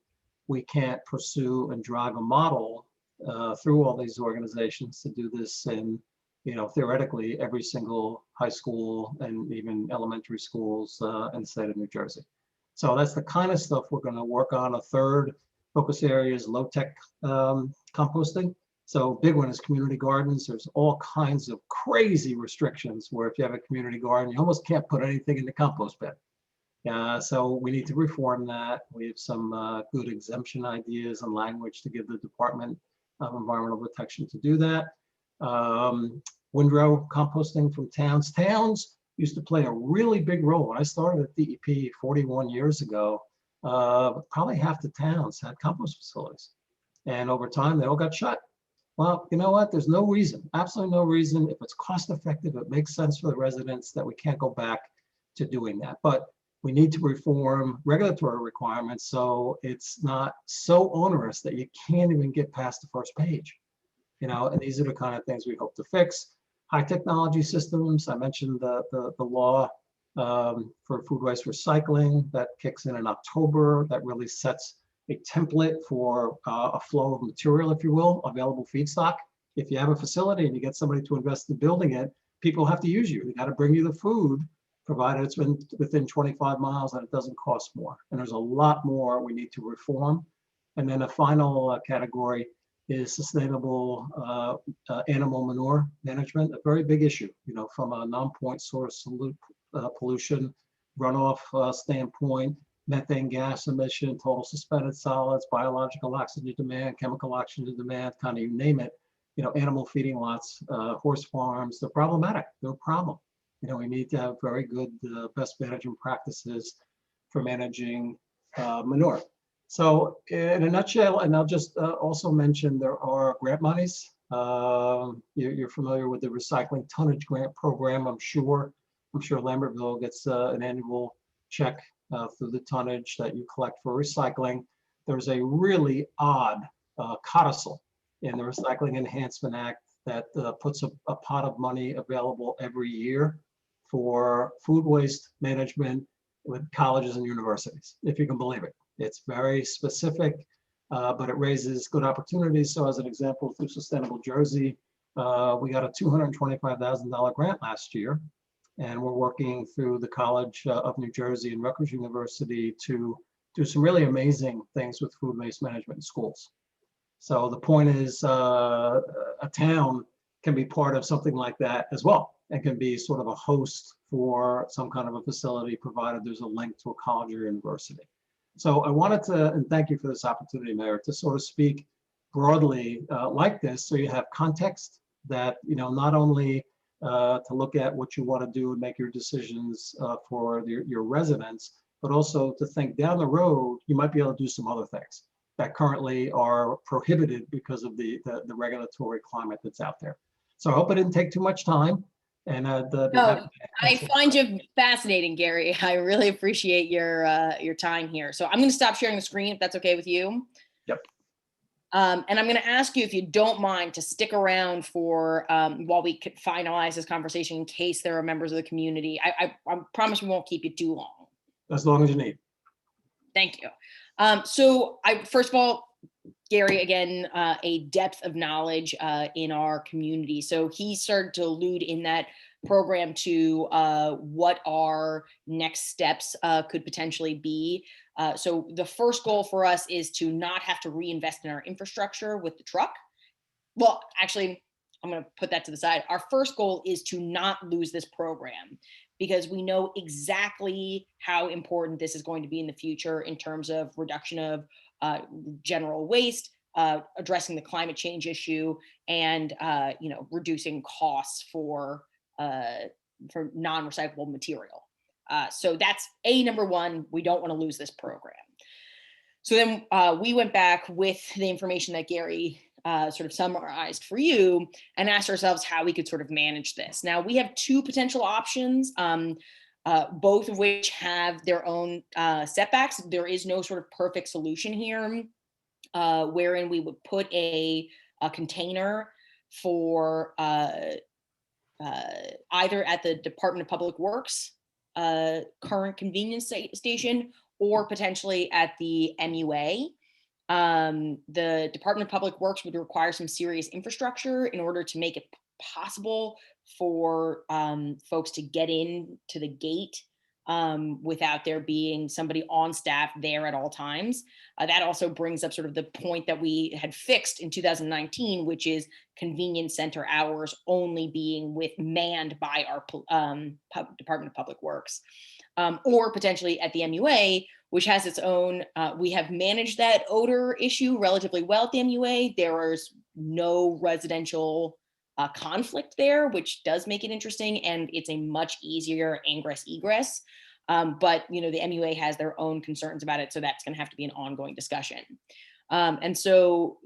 we can't pursue and drive a model through all these organizations to do this in, you know, theoretically every single high school and even elementary schools in the state of New Jersey. So that's the kind of stuff we're going to work on. A third focus area is low-tech composting. So big one is community gardens. There's all kinds of crazy restrictions where if you have a community garden, you almost can't put anything in the compost bin. So we need to reform that. We have some good exemption ideas and language to give the Department of Environmental Protection to do that. Windrow composting from towns. Towns used to play a really big role. When I started at DEP 41 years ago, probably half the towns had compost facilities. And over time, they all got shut. Well, you know what? There's no reason, absolutely no reason, if it's cost effective, it makes sense for the residents, that we can't go back to doing that. But we need to reform regulatory requirements so it's not so onerous that you can't even get past the first page. You know, and these are the kind of things we hope to fix. High technology systems, I mentioned the law for food waste recycling that kicks in October. That really sets a template for a flow of material, if you will, available feedstock. If you have a facility and you get somebody to invest in building it, people have to use you. They got to bring you the food, provided it's within 25 miles and it doesn't cost more. And there's a lot more we need to reform. And then a final category is sustainable animal manure management, a very big issue, you know, from a non-point source pollution runoff standpoint, methane gas emission, total suspended solids, biological oxygen demand, chemical oxygen demand, kind of you name it. You know, animal feeding lots, horse farms, they're problematic. They're a problem. You know, we need to have very good best management practices for managing manure. So in a nutshell, and I'll just also mention there are grant monies. You're familiar with the recycling tonnage grant program, I'm sure. I'm sure Lambertville gets an annual check through the tonnage that you collect for recycling. There's a really odd codicil in the Recycling Enhancement Act that puts a pot of money available every year for food waste management with colleges and universities, if you can believe it. It's very specific, but it raises good opportunities. So as an example, through Sustainable Jersey, we got a $225,000 grant last year. And we're working through the College of New Jersey and Rutgers University to do some really amazing things with food waste management in schools. So the point is a town can be part of something like that as well, and can be sort of a host for some kind of a facility, provided there's a link to a college or university. So I wanted to, and thank you for this opportunity, Mayor, to sort of speak broadly like this, so you have context that, you know, not only to look at what you want to do and make your decisions for your residents, but also to think down the road, you might be able to do some other things that currently are prohibited because of the regulatory climate that's out there. So I hope I didn't take too much time. And No, I find you fascinating, Gary. I really appreciate your time here. So I'm going to stop sharing the screen if that's okay with you. Yep. And I'm going to ask you, if you don't mind, to stick around for while we could finalize this conversation, in case there are members of the community. I promise we won't keep you too long. As long as you need. Thank you. So first of all, Gary, again, a depth of knowledge in our community. So he started to allude in that program to what our next steps could potentially be. So the first goal for us is to not have to reinvest in our infrastructure with the truck. Well, actually, I'm going to put that to the side. Our first goal is to not lose this program, because we know exactly how important this is going to be in the future in terms of reduction of general waste, addressing the climate change issue, and reducing costs for non-recyclable material. So that's number one. We don't want to lose this program. So then we went back with the information that Gary sort of summarized for you and asked ourselves how we could sort of manage this. Now, we have two potential options, both of which have their own setbacks. There is no sort of perfect solution here, wherein we would put a container for either at the Department of Public Works current convenience station, or potentially at the MUA. The Department of Public Works would require some serious infrastructure in order to make it possible for folks to get in to the gate without there being somebody on staff there at all times. That also brings up sort of the point that we had fixed in 2019, which is convenience center hours only being manned by our Department of Public Works. Or potentially at the MUA, which has its own, we have managed that odor issue relatively well at the MUA. There is no residential conflict there, which does make it interesting, and it's a much easier ingress egress. But the MUA has their own concerns about it, so that's going to have to be an ongoing discussion. And so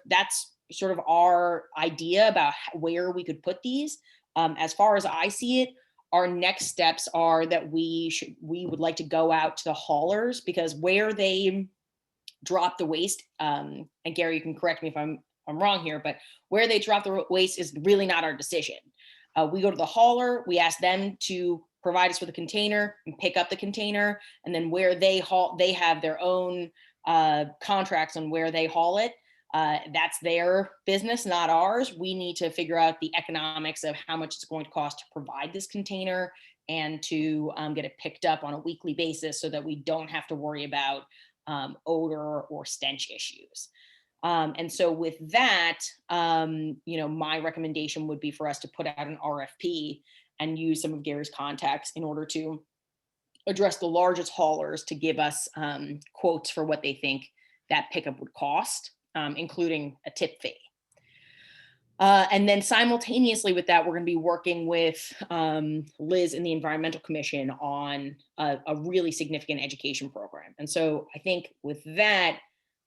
that's sort of our idea about where we could put these. As far as I see it, our next steps are that we would like to go out to the haulers, because where they drop the waste, and Gary, you can correct me if I'm wrong here, but where they drop the waste is really not our decision. We go to the hauler, we ask them to provide us with a container and pick up the container, and then where they haul, they have their own contracts on where they haul it. That's their business, not ours. We need to figure out the economics of how much it's going to cost to provide this container and to get it picked up on a weekly basis so that we don't have to worry about odor or stench issues. And so with that, my recommendation would be for us to put out an RFP and use some of Gary's contacts in order to address the largest haulers to give us quotes for what they think that pickup would cost, including a tip fee. And then simultaneously with that, we're going to be working with Liz in the Environmental Commission on a really significant education program. And so I think with that,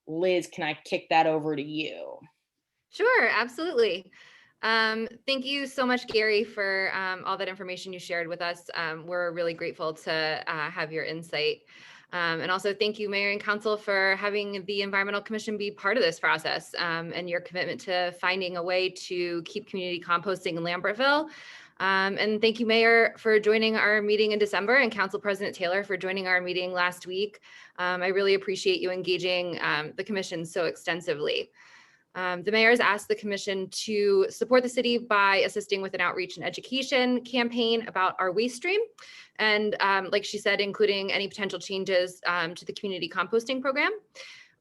Liz, can I kick that over to you? Sure, absolutely. Thank you so much, Gary, for all that information you shared with us. We're really grateful to have your insight. And also thank you, Mayor and Council, for having the Environmental Commission be part of this process and your commitment to finding a way to keep community composting in Lambertville. And thank you, Mayor, for joining our meeting in December, and Council President Taylor for joining our meeting last week. I really appreciate you engaging the Commission so extensively. The mayor has asked the commission to support the city by assisting with an outreach and education campaign about our waste stream. And like she said, including any potential changes to the community composting program.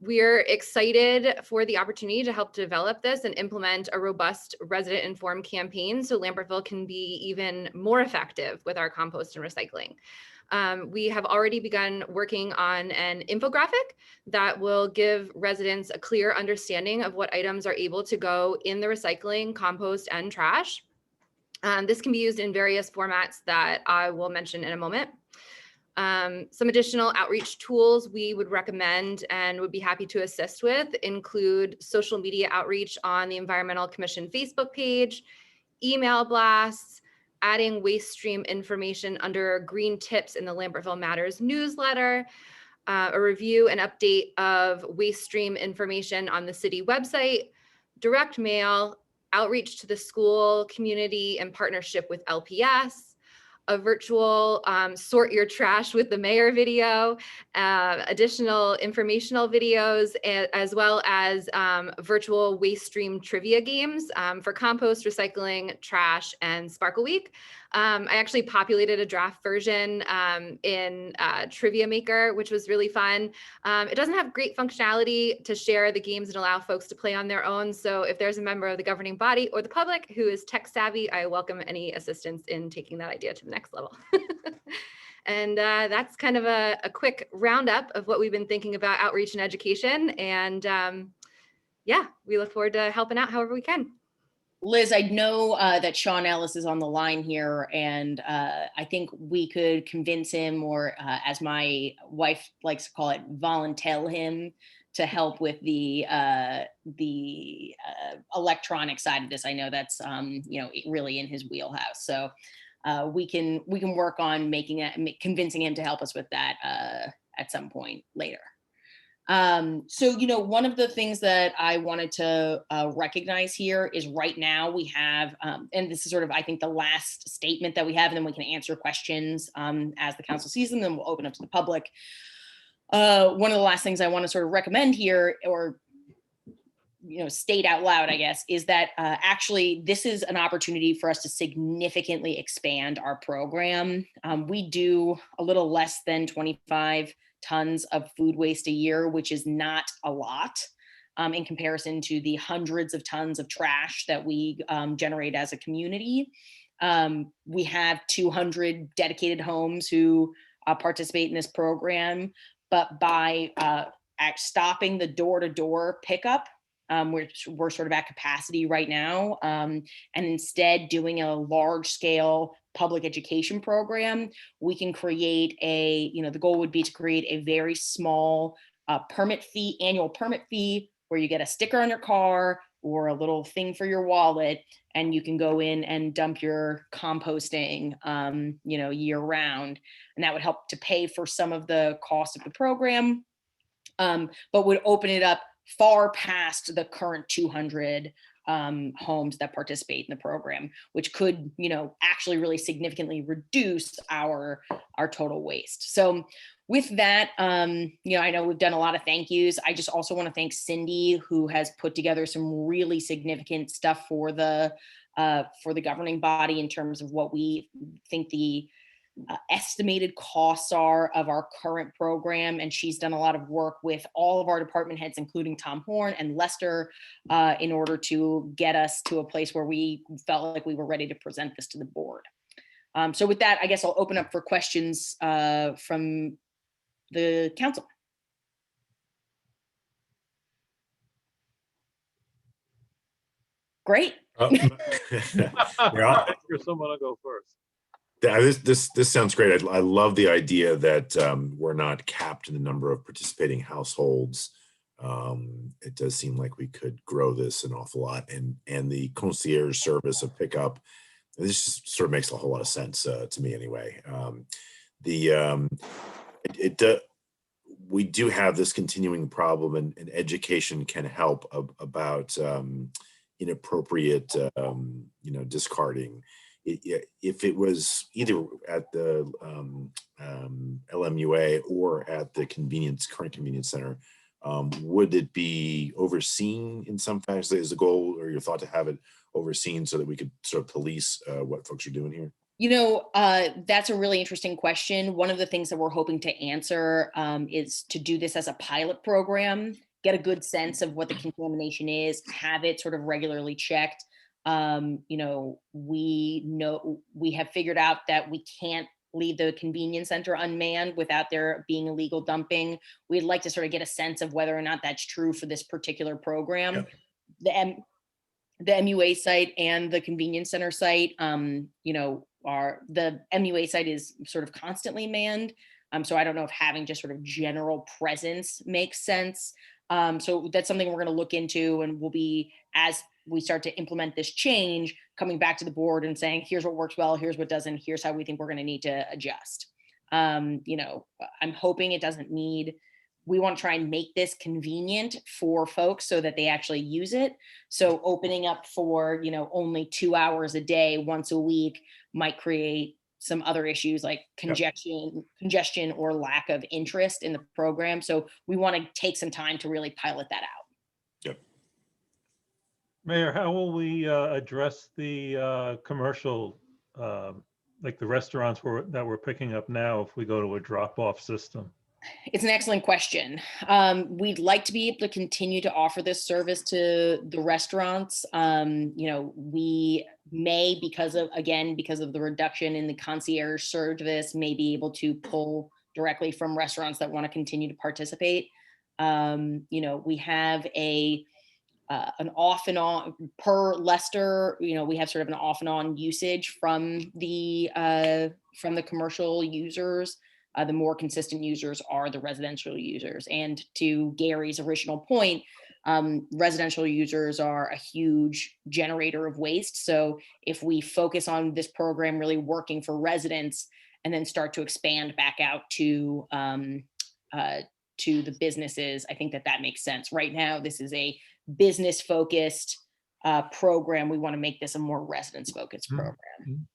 We're excited for the opportunity to help develop this and implement a robust resident informed campaign so Lambertville can be even more effective with our compost and recycling. We have already begun working on an infographic that will give residents a clear understanding of what items are able to go in the recycling, compost, and trash. This can be used in various formats that I will mention in a moment. Some additional outreach tools we would recommend and would be happy to assist with include social media outreach on the Environmental Commission Facebook page, email blasts, adding waste stream information under green tips in the Lambertville Matters newsletter, a review and update of waste stream information on the city website, direct mail, outreach to the school community in partnership with LPS, a virtual sort your trash with the mayor video, additional informational videos, as well as virtual waste stream trivia games for compost, recycling, trash, and Sparkle Week. I actually populated a draft version in Trivia Maker, which was really fun. It doesn't have great functionality to share the games and allow folks to play on their own. So if there's a member of the governing body or the public who is tech savvy, I welcome any assistance in taking that idea to the next level. And that's kind of a quick roundup of what we've been thinking about outreach and education. And yeah, we look forward to helping out however we can. Liz, I know that Sean Ellis is on the line here, and I think we could convince him, or as my wife likes to call it, volunteer him to help with the electronic side of this. I know that's really in his wheelhouse. So we can work on convincing him to help us with that at some point later. So, one of the things that I wanted to recognize here is right now we have, and this is sort of, I think, the last statement that we have, and then we can answer questions as the council sees them, then we'll open up to the public. One of the last things I want to sort of recommend here, or state out loud, I guess, is that actually this is an opportunity for us to significantly expand our program. We do a little less than 25 tons of food waste a year, which is not a lot in comparison to the hundreds of tons of trash that we generate as a community. We have 200 dedicated homes who participate in this program, but by stopping the door-to-door pickup, we're sort of at capacity right now, and instead doing a large-scale public education program, we can create the goal would be to create a very small annual permit fee, where you get a sticker on your car or a little thing for your wallet, and you can go in and dump your composting, year round. And that would help to pay for some of the cost of the program, but would open it up far past the current 200 homes that participate in the program, which could, actually really significantly reduce our total waste. So with that, I know we've done a lot of thank yous. I just also want to thank Cindy, who has put together some really significant stuff for the governing body in terms of what we think the estimated costs are of our current program. And she's done a lot of work with all of our department heads, including Tom Horn and Lester, in order to get us to a place where we felt like we were ready to present this to the board. So with that, I guess I'll open up for questions from the council. Great. Yeah. Here's someone to go first. This sounds great. I love the idea that we're not capped in the number of participating households. It does seem like we could grow this an awful lot, and the concierge service of pickup. This just sort of makes a whole lot of sense to me, anyway. We do have this continuing problem, and education can help about inappropriate, discarding. If it was either at the LMUA or at the current convenience center, would it be overseen in some fashion? Is the goal or your thought to have it overseen so that we could sort of police what folks are doing here? That's a really interesting question. One of the things that we're hoping to answer is to do this as a pilot program, get a good sense of what the contamination is, have it sort of regularly checked. We have figured out that we can't leave the convenience center unmanned without there being illegal dumping. We'd like to sort of get a sense of whether or not that's true for this particular program. Yeah. The MUA site and the convenience center site, the MUA site is sort of constantly manned. So I don't know if having just sort of general presence makes sense. So that's something we're going to look into, and we'll be, as we start to implement this change, coming back to the board and saying, here's what works well, here's what doesn't, here's how we think we're going to need to adjust. I'm hoping it doesn't need, we want to try and make this convenient for folks so that they actually use it. So opening up for, only 2 hours a day, once a week, might create some other issues like congestion or lack of interest in the program. So we want to take some time to really pilot that out. Yep. Mayor, how will we address the commercial, like the restaurants that we're picking up now if we go to a drop-off system? It's an excellent question. We'd like to be able to continue to offer this service to the restaurants. We may, because of the reduction in the concierge service, may be able to pull directly from restaurants that want to continue to participate. We have an off and on per Lester. We have sort of an off and on usage from the commercial users. The more consistent users are the residential users. And to Gary's original point, residential users are a huge generator of waste. So if we focus on this program really working for residents and then start to expand back out to the businesses, I think that makes sense. Right now, this is a business focused program. We want to make this a more residents focused program.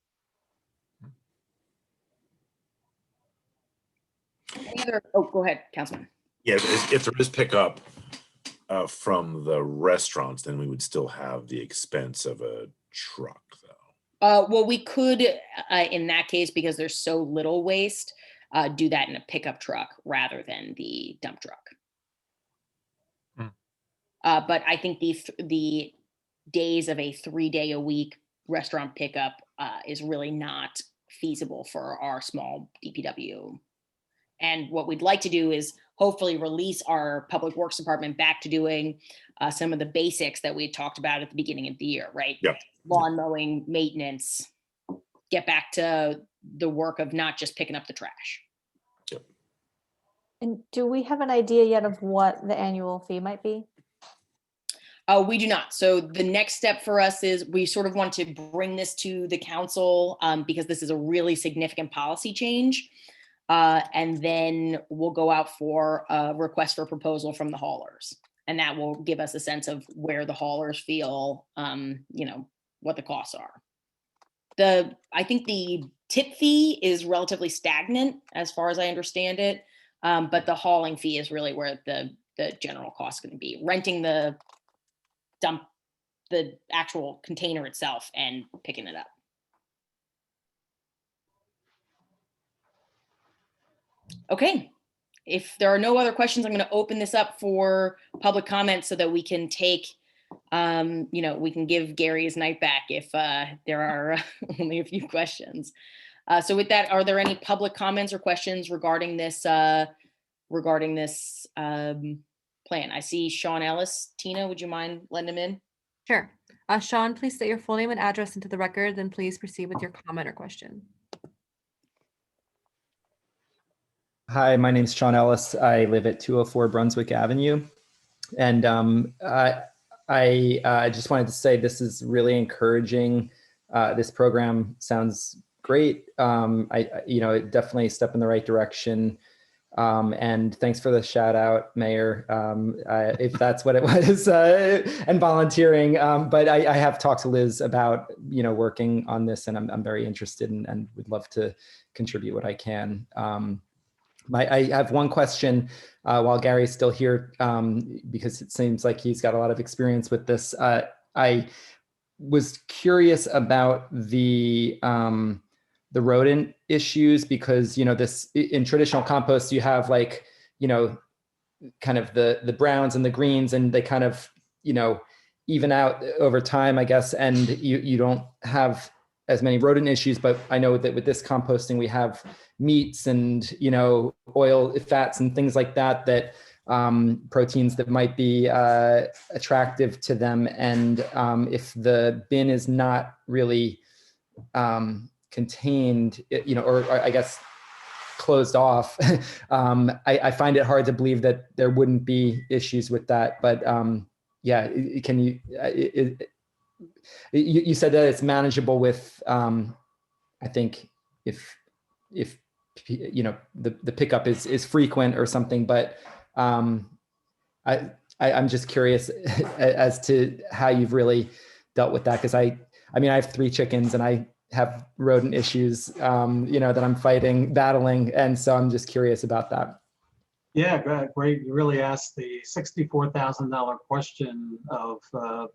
Go ahead, Councilman. Yeah, if there is pickup from the restaurants, then we would still have the expense of a truck, though. Well, we could, in that case, because there's so little waste, do that in a pickup truck rather than the dump truck. But I think the days of a 3-day-a-week restaurant pickup is really not feasible for our small DPW. And what we'd like to do is hopefully release our public works department back to doing some of the basics that we had talked about at the beginning of the year, right? Yep. Lawn mowing, maintenance, get back to the work of not just picking up the trash. Yep. And do we have an idea yet of what the annual fee might be? We do not. So the next step for us is we sort of want to bring this to the council because this is a really significant policy change. And then we'll go out for a request for proposal from the haulers. And that will give us a sense of where the haulers feel, what the costs are. I think the tip fee is relatively stagnant as far as I understand it. But the hauling fee is really where the general cost is going to be. Renting the actual container itself and picking it up. Okay. If there are no other questions, I'm going to open this up for public comment so that we can take, we can give Gary his night back if there are only a few questions. So with that, are there any public comments or questions regarding this plan? I see Sean Ellis. Tina, would you mind letting him in? Sure. Sean, please state your full name and address into the record, then please proceed with your comment or question. Hi, my name's Sean Ellis. I live at 204 Brunswick Avenue. And I just wanted to say this is really encouraging. This program sounds great. Definitely a step in the right direction. And thanks for the shout out, Mayor, if that's what it was, and volunteering. But I have talked to Liz about, working on this, and I'm very interested and would love to contribute what I can. I have one question while Gary's still here, because it seems like he's got a lot of experience with this. I was curious about the rodent issues, because this in traditional compost you have kind of the browns and the greens, and they kind of even out over time, I guess, and you don't have as many rodent issues. But I know that with this composting we have meats and oil, fats and things like that proteins that might be attractive to them. And if the bin is not really contained, or I guess closed off, I find it hard to believe that there wouldn't be issues with that. But yeah, can you, you said that it's manageable with, I think if the pickup is frequent or something, but I'm just curious as to how you've really dealt with that. Because I have 3 chickens and I have rodent issues, that I'm battling. And so I'm just curious about that. Yeah, great. You really asked the $64,000 question of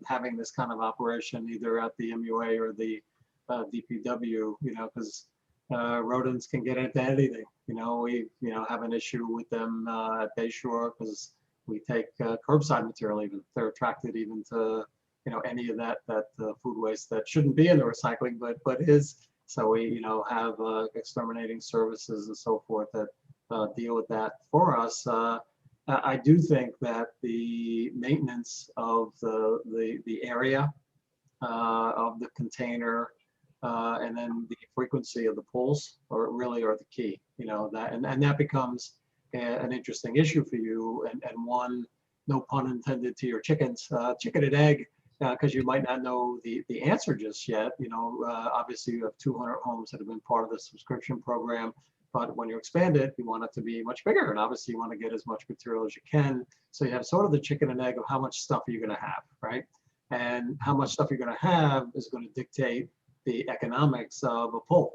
having this kind of operation either at the MUA or the DPW, because rodents can get into anything. We have an issue with them at Bayshore because we take curbside material. Even they're attracted even to any of that food waste that shouldn't be in the recycling, but is. So we have exterminating services and so forth that deal with that for us. I do think that the maintenance of the area of the container and then the frequency of the pulls really are the key. That becomes an interesting issue for you, and one, no pun intended to your chickens, chicken and egg, because you might not know the answer just yet. Obviously you have 200 homes that have been part of the subscription program. But when you expand it, you want it to be much bigger. And obviously you want to get as much material as you can. So you have sort of the chicken and egg of how much stuff are you going to have, right? And how much stuff you're going to have is going to dictate the economics of a pull,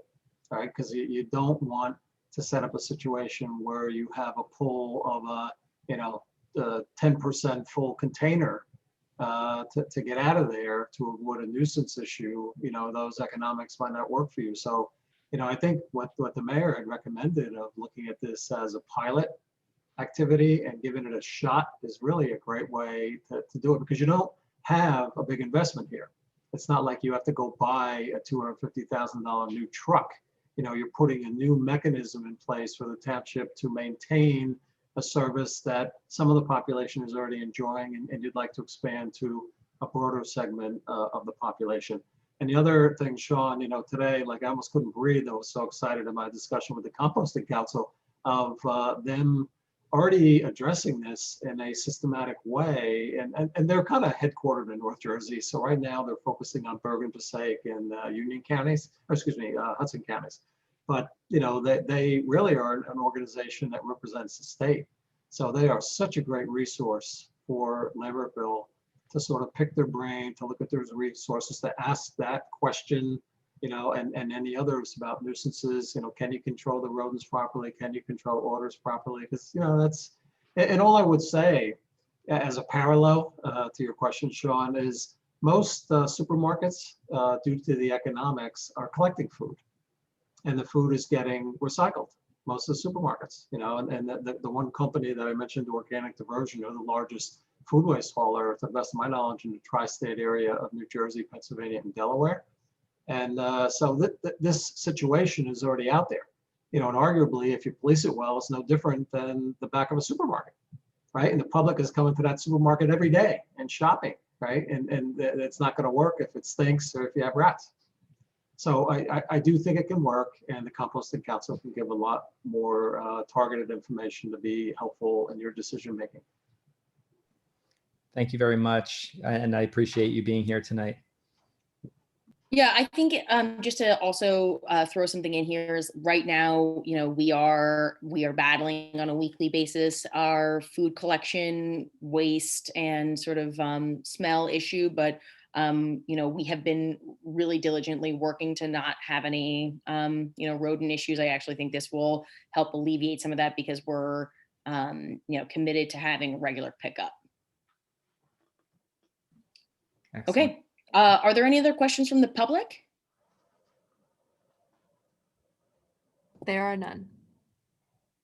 right? Because you don't want to set up a situation where you have a pull of a 10% full container to get out of there to avoid a nuisance issue. Those economics might not work for you. So I think what the mayor had recommended of looking at this as a pilot activity and giving it a shot is really a great way to do it, because you don't have a big investment here. It's not like you have to go buy a $250,000 new truck. You're putting a new mechanism in place for the township to maintain a service that some of the population is already enjoying, and you'd like to expand to a broader segment of the population. And the other thing, Sean, today, I almost couldn't breathe. I was so excited in my discussion with the Composting Council of them already addressing this in a systematic way. And they're kind of headquartered in North Jersey. So right now they're focusing on Bergen, Passaic, and Union counties, or excuse me, Hudson counties. But, they really are an organization that represents the state. So they are such a great resource for Lambertville to sort of pick their brain, to look at their resources, to ask that question, and any others about nuisances. Can you control the rodents properly? Can you control odors properly? Because, and all I would say as a parallel to your question, Sean, is most supermarkets, due to the economics, are collecting food, and the food is getting recycled. Most of the supermarkets, and the one company that I mentioned, Organic Diversion, are the largest food waste hauler, to the best of my knowledge, in the tri-state area of New Jersey, Pennsylvania, and Delaware. And so this situation is already out there, and arguably, if you police it well, it's no different than the back of a supermarket, right? And the public is coming to that supermarket every day and shopping, right? And it's not going to work if it stinks or if you have rats. So I do think it can work, and the Composting Council can give a lot more targeted information to be helpful in your decision making. Thank you very much, and I appreciate you being here tonight. Yeah, I think just to also throw something in here is right now, we are battling on a weekly basis our food collection, waste, and sort of smell issue. But we have been really diligently working to not have any rodent issues. I actually think this will help alleviate some of that because we're committed to having regular pickup. Excellent. Okay. Are there any other questions from the public? There are none.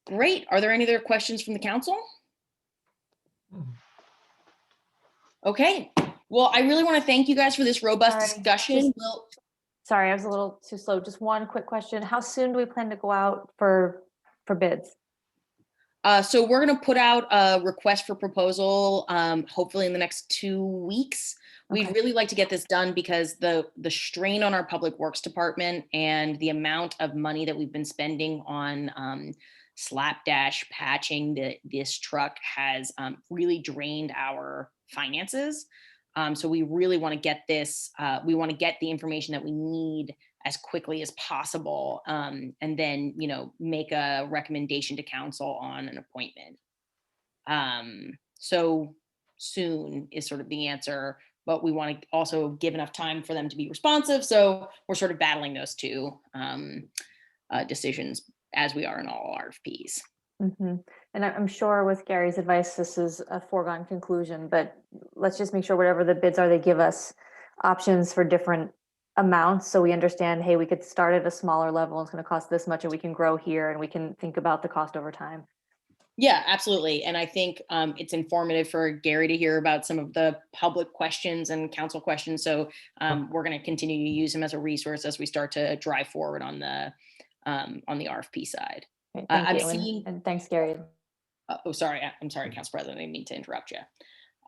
Great. Are there any other questions from the council? Okay. Well, I really want to thank you guys for this robust Sorry, discussion. Sorry, I was a little too slow. Just one quick question. How soon do we plan to go out for bids? So we're going to put out a request for proposal, hopefully in the next 2 weeks. We'd Okay. really like to get this done because the strain on our public works department and the amount of money that we've been spending on slapdash patching this truck has really drained our finances. So we really want to get this, we want to get the information that we need as quickly as possible, and then, make a recommendation to council on an appointment. So soon is sort of the answer, but we want to also give enough time for them to be responsive. So we're sort of battling those two decisions as we are in all RFPs. Mm-hmm. And I'm sure with Gary's advice, this is a foregone conclusion, but let's just make sure whatever the bids are, they give us options for different amounts. So we understand, hey, we could start at a smaller level. It's going to cost this much and we can grow here and we can think about the cost over time. Yeah, absolutely. And I think it's informative for Gary to hear about some of the public questions and council questions. So we're going to continue to use him as a resource as we start to drive forward on the RFP side. Okay, thank I'm you. seeing- And thanks, Gary. Sorry. I'm sorry, Council President. I didn't mean to interrupt you.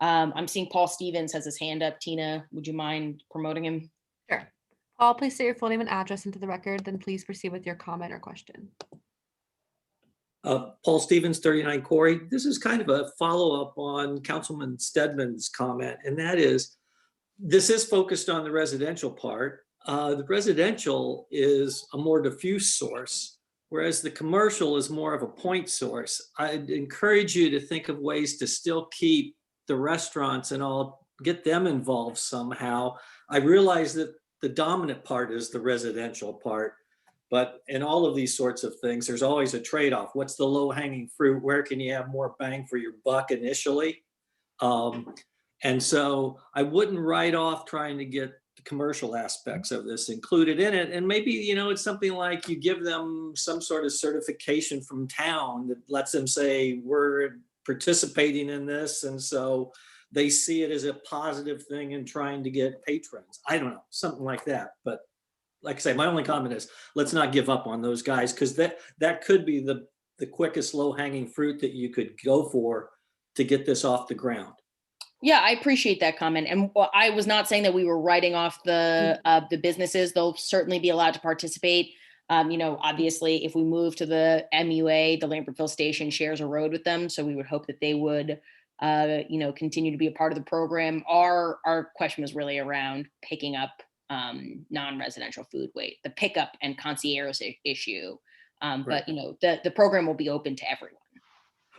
I'm seeing Paul Stevens has his hand up. Tina, would you mind promoting him? Sure. Paul, please state your full name and address into the record, then please proceed with your comment or question. Paul Stevens, 39 Corey. This is kind of a follow-up on Councilman Stedman's comment, and that is, this is focused on the residential part. The residential is a more diffuse source, whereas the commercial is more of a point source. I'd encourage you to think of ways to still keep the restaurants and all, get them involved somehow. I realize that the dominant part is the residential part, but in all of these sorts of things, there's always a trade-off. What's the low-hanging fruit? Where can you have more bang for your buck initially? And so I wouldn't write off trying to get the commercial aspects of this included in it. And maybe, it's something like you give them some sort of certification from town that lets them say, we're participating in this. And so they see it as a positive thing in trying to get patrons. I don't know, something like that. But like I say, my only comment is let's not give up on those guys, because that could be the quickest low-hanging fruit that you could go for to get this off the ground. Yeah, I appreciate that comment. And I was not saying that we were writing off the businesses. They'll certainly be allowed to participate. Obviously, if we move to the MUA, the Lambertville Station shares a road with them. So we would hope that they would, continue to be a part of the program. Our question was really around picking up non-residential food waste, the pickup and concierge issue. Right. But, the program will be open to everyone.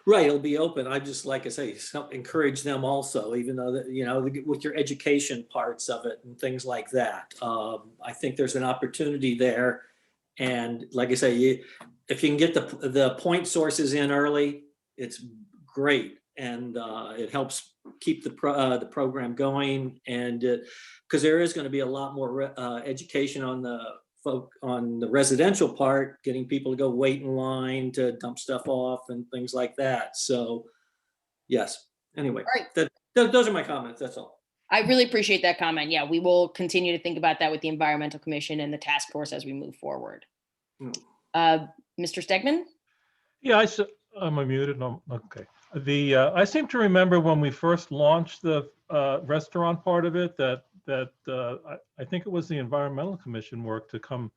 Right, it'll be open. I just, like I say, encourage them also, even though that, with your education parts of it and things like that. I think there's an opportunity there. And like I say, if you can get the point sources in early, it's great. And it helps keep the program going. And because there is going to be a lot more education on the residential part, getting people to go wait in line to dump stuff off and things like that. So, yes. Anyway, All right. those are my comments. That's all. I really appreciate that comment. Yeah, we will continue to think about that with the Environmental Commission and the task force as we move forward. Mr. Stegman? Yeah, I'm unmuted. No, okay. I seem to remember when we first launched the restaurant part of it, that I think it was the Environmental Commission work to come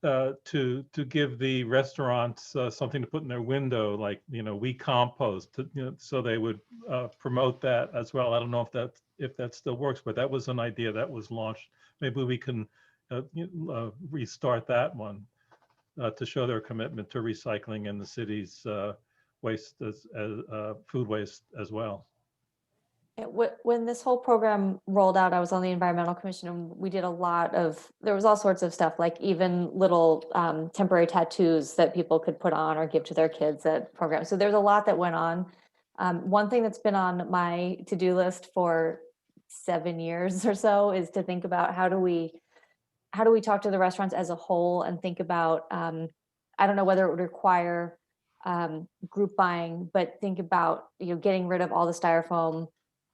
to give the restaurants something to put in their window, like, we compost, so they would promote that as well. I don't know if that still works, but that was an idea that was launched. Maybe we can restart that one to show their commitment to recycling and the city's waste as food waste as well. When this whole program rolled out, I was on the Environmental Commission, and we did there was all sorts of stuff, like even little temporary tattoos that people could put on or give to their kids at programs. So there's a lot that went on. One thing that's been on my to-do list for 7 years or so is to think about how do we talk to the restaurants as a whole and think about, I don't know whether it would require group buying, but think about, getting rid of all the styrofoam,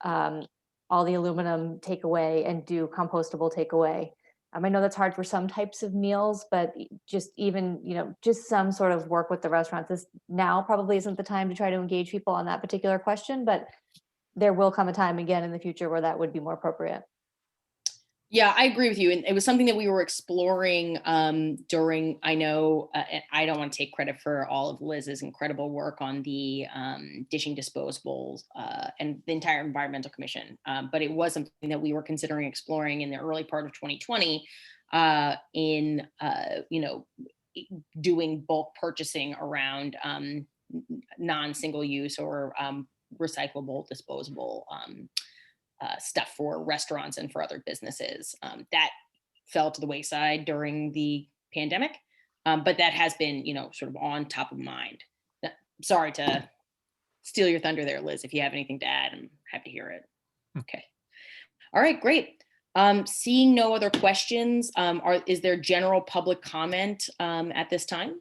all the aluminum takeaway, and do compostable takeaway. I know that's hard for some types of meals, but just even, just some sort of work with the restaurants. This now probably isn't the time to try to engage people on that particular question, but there will come a time again in the future where that would be more appropriate. Yeah, I agree with you. And it was something that we were exploring during, I know, and I don't want to take credit for all of Liz's incredible work on the dishing disposables and the entire Environmental Commission. But it was something that we were considering exploring in the early part of 2020 in, doing bulk purchasing around non-single use or recyclable, disposable stuff for restaurants and for other businesses. That fell to the wayside during the pandemic, but that has been, sort of on top of mind. Sorry to steal your thunder there, Liz. If you have anything to add, I'm happy to hear it. Okay. All right, great. Seeing no other questions, is there general public comment at this time?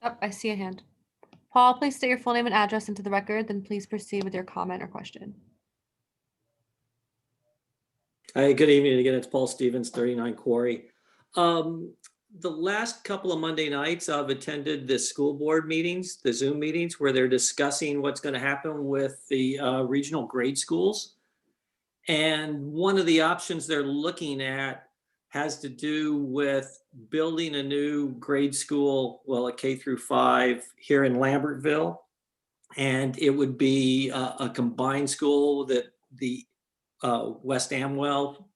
Oh, I see a hand. Paul, please state your full name and address into the record, then please proceed with your comment or question. Hi, good evening again. It's Paul Stevens, 39 Quarry. The last couple of Monday nights, I've attended the school board meetings, the Zoom meetings, where they're discussing what's going to happen with the regional grade schools. And one of the options they're looking at has to do with building a new grade school, well, a K through 5 here in Lambertville. And it would be a combined school that the West Amwell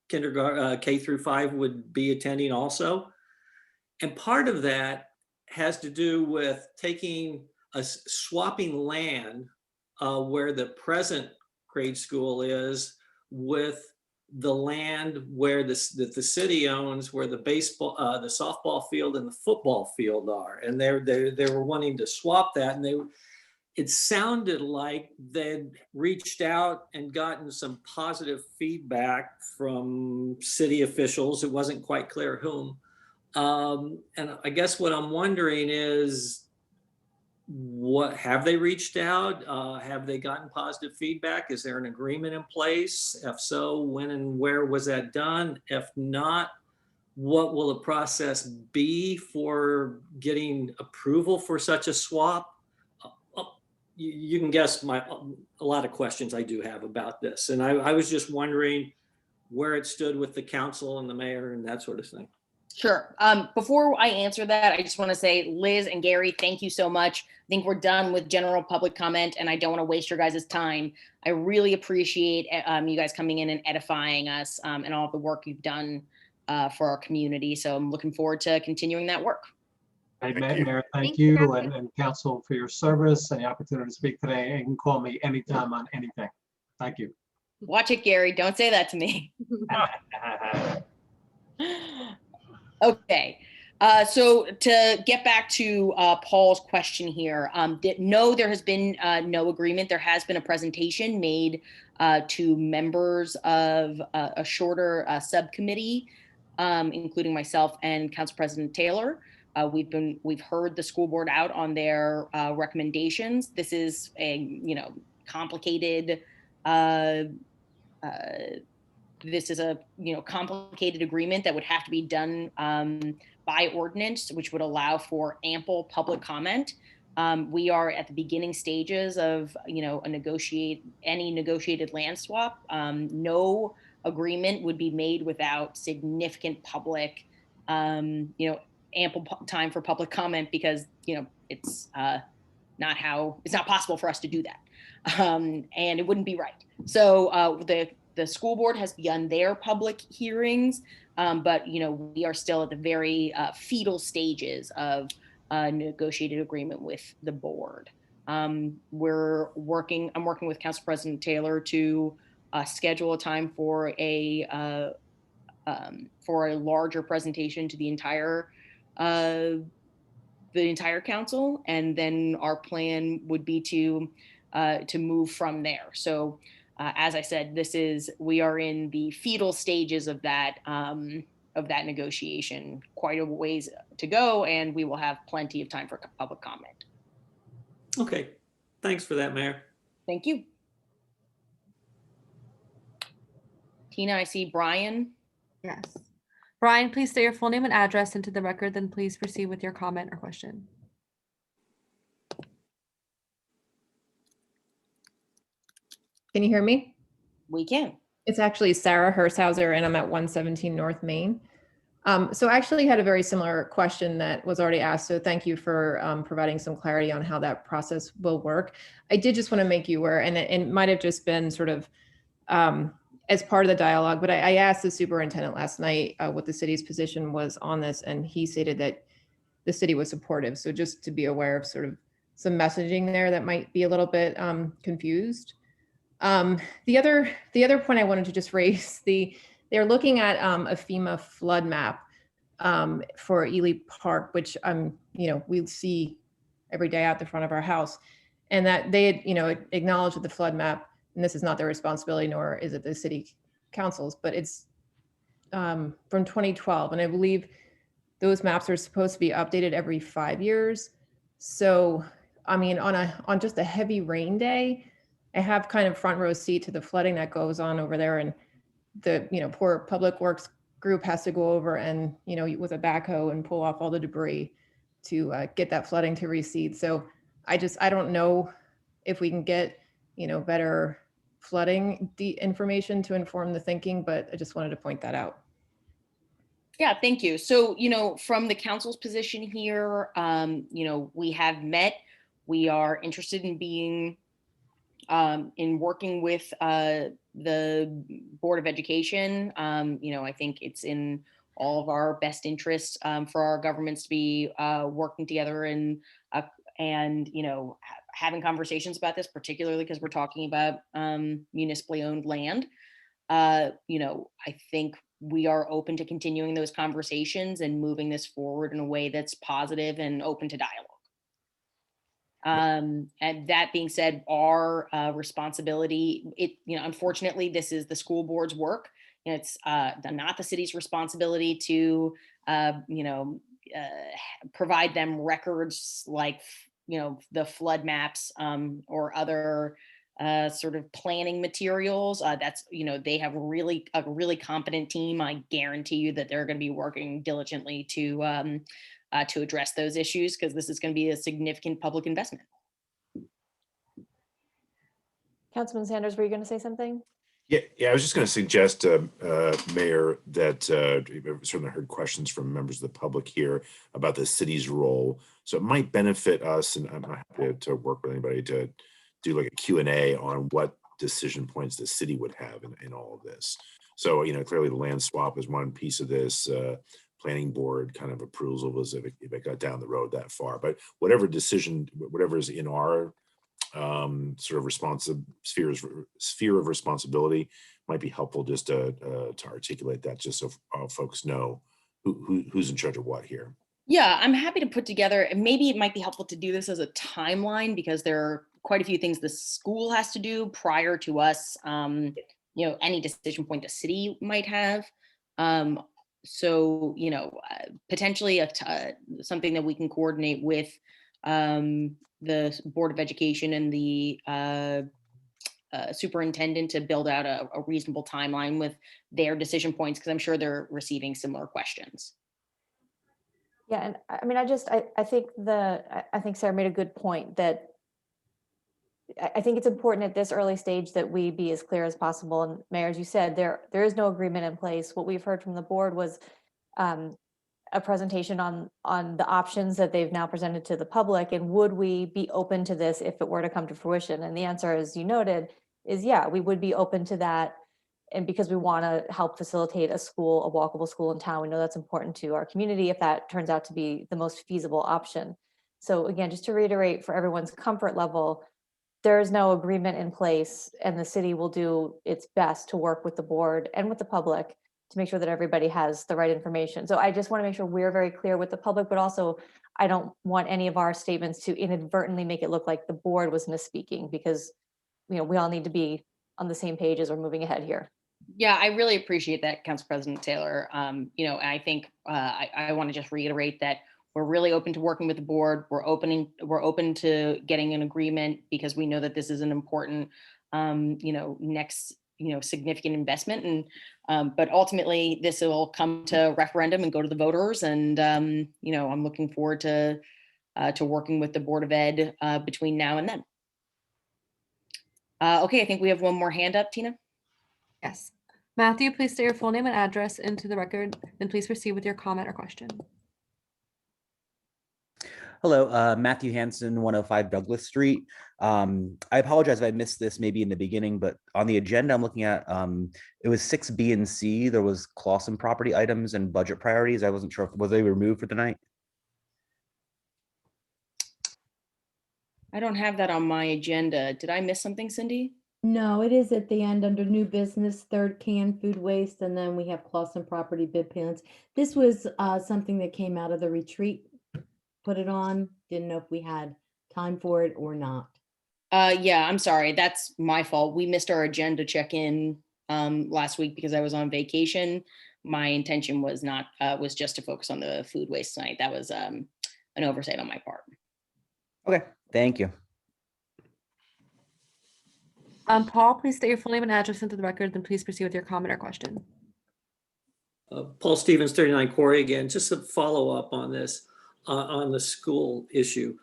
kindergarten, K through 5 would be attending also. And part of that has to do with swapping land where the present grade school is with the land where the city owns, where the baseball, the softball field and the football field are. And they were wanting to swap that, and it sounded like they'd reached out and gotten some positive feedback from city officials. It wasn't quite clear whom. And I guess what I'm wondering is, what have they reached out? Have they gotten positive feedback? Is there an agreement in place? If so, when and where was that done? If not, what will the process be for getting approval for such a swap? You can guess a lot of questions I do have about this. And I was just wondering where it stood with the council and the mayor and that sort of thing. Sure. Before I answer that, I just want to say, Liz and Gary, thank you so much. I think we're done with general public comment, and I don't want to waste your guys' time. I really appreciate you guys coming in and edifying us and all the work you've done for our community. So I'm looking forward to continuing that work. Hey, Thank you. Mayor, thank Thank you, you guys. and council for your service and the opportunity to speak today. And you can call me anytime on anything. Thank you. Watch it, Gary. Don't say that to me. Okay. So to get back to Paul's question here, no, there has been no agreement. There has been a presentation made to members of a shorter subcommittee, including myself and Council President Taylor. We've heard the school board out on their recommendations. This is a complicated. This is a complicated agreement that would have to be done by ordinance, which would allow for ample public comment. We are at the beginning stages of any negotiated land swap. No agreement would be made without significant public, ample time for public comment, because it's not possible for us to do that, and it wouldn't be right. So the school board has begun their public hearings, but we are still at the very fetal stages of a negotiated agreement with the board. I'm working with Council President Taylor to schedule a time for a larger presentation to the entire council, and then our plan would be to move from there. So as I said, we are in the fetal stages of that negotiation. Quite a ways to go, and we will have plenty of time for public comment. Okay, thanks for that, Mayor. Thank you. Tina, I see Brian. Yes. Brian, please state your full name and address into the record, then please proceed with your comment or question. Can you hear me? We can. It's actually Sarah Hershauser, and I'm at 117 North Main. So I actually had a very similar question that was already asked. So thank you for providing some clarity on how that process will work. I did just want to make you aware, and it might have just been sort of as part of the dialogue, but I asked the superintendent last night what the city's position was on this, and he stated that the city was supportive. So just to be aware of sort of some messaging there that might be a little bit confused. The other point I wanted to just raise, they're looking at a FEMA flood map for Ely Park, which we see every day out the front of our house, and that they had acknowledged that the flood map, and this is not their responsibility, nor is it the city council's, but it's from 2012, and I believe those maps are supposed to be updated every 5 years. So I mean, on just a heavy rain day, I have kind of front row seat to the flooding that goes on over there, and the poor public works group has to go over and with a backhoe and pull off all the debris to get that flooding to recede. So I don't know if we can get better flooding information to inform the thinking, but I just wanted to point that out. Yeah, thank you. So, from the council's position here, we have met. We are interested in being in working with the Board of Education. I think it's in all of our best interests for our governments to be working together and having conversations about this, particularly because we're talking about municipally owned land. I think we are open to continuing those conversations and moving this forward in a way that's positive and open to dialogue. And that being said, our responsibility, unfortunately, this is the school board's work. It's not the city's responsibility to, provide them records like, the flood maps or other sort of planning materials. That's, they have a really competent team. I guarantee you that they're going to be working diligently to address those issues, because this is going to be a significant public investment. Councilman Sanders, were you going to say something? Yeah, I was just going to suggest, Mayor, that I've certainly heard questions from members of the public here about the city's role. So it might benefit us, and I'm happy to work with anybody to do like a Q&A on what decision points the city would have in all of this. So, clearly the land swap is one piece of this. planning board kind of approval was if it got down the road that far. But whatever decision, whatever is in our sort of sphere of responsibility might be helpful just to articulate that, just so folks know who's in charge of what here. Yeah, I'm happy to put together, and maybe it might be helpful to do this as a timeline because there are quite a few things the school has to do prior to us, any decision point the city might have. So, potentially something that we can coordinate with the Board of Education and the superintendent to build out a reasonable timeline with their decision points, because I'm sure they're receiving similar questions. Yeah, and I mean, I think Sarah made a good point that I think it's important at this early stage that we be as clear as possible. And Mayor, as you said, there is no agreement in place. What we've heard from the board was a presentation on the options that they've now presented to the public, and would we be open to this if it were to come to fruition? And the answer, as you noted, is yeah, we would be open to that. And because we want to help facilitate a walkable school in town, we know that's important to our community if that turns out to be the most feasible option. So again, just to reiterate for everyone's comfort level, there is no agreement in place, and the city will do its best to work with the board and with the public to make sure that everybody has the right information. So I just want to make sure we're very clear with the public, but also I don't want any of our statements to inadvertently make it look like the board was misspeaking, because we all need to be on the same page as we're moving ahead here. Yeah, I really appreciate that, Council President Taylor. I think I want to just reiterate that we're really open to working with the board. We're open to getting an agreement because we know that this is an important, next, significant investment. And but ultimately, this will come to referendum and go to the voters. And I'm looking forward to working with the Board of Ed between now and then. Okay, I think we have one more hand up, Tina. Yes. Matthew, please state your full name and address into the record, then please proceed with your comment or question. Hello, Matthew Hansen, 105 Douglas Street. I apologize if I missed this maybe in the beginning, but on the agenda I'm looking at, it was 6B and C. There was Clausen property items and budget priorities. I wasn't sure, were they removed for tonight? I don't have that on my agenda. Did I miss something, Cindy? No, it is at the end under new business, third can food waste, and then we have Clausen property bid plans. This was something that came out of the retreat. Put it on, didn't know if we had time for it or not. Yeah, I'm sorry. That's my fault. We missed our agenda check-in last week because I was on vacation. My intention was not was just to focus on the food waste tonight. That was an oversight on my part. Okay, thank you. Paul, please state your full name and address into the record, then please proceed with your comment or question. Paul Stevens, 39 Corey again, just to follow up on this, on the school issue.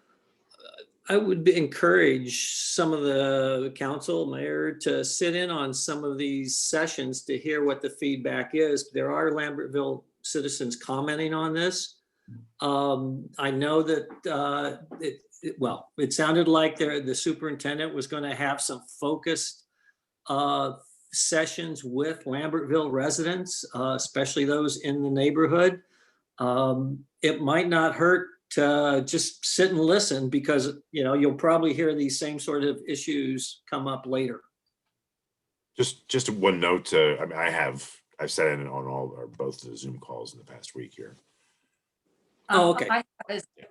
I would encourage some of the council, mayor, to sit in on some of these sessions to hear what the feedback is. There are Lambertville citizens commenting on this. I know that it sounded like the superintendent was going to have some focused sessions with Lambertville residents, especially those in the neighborhood. It might not hurt to just sit and listen, because you'll probably hear these same sort of issues come up later. Just one note. I mean, I've sat in on all or both the Zoom calls in the past week here. Oh, okay.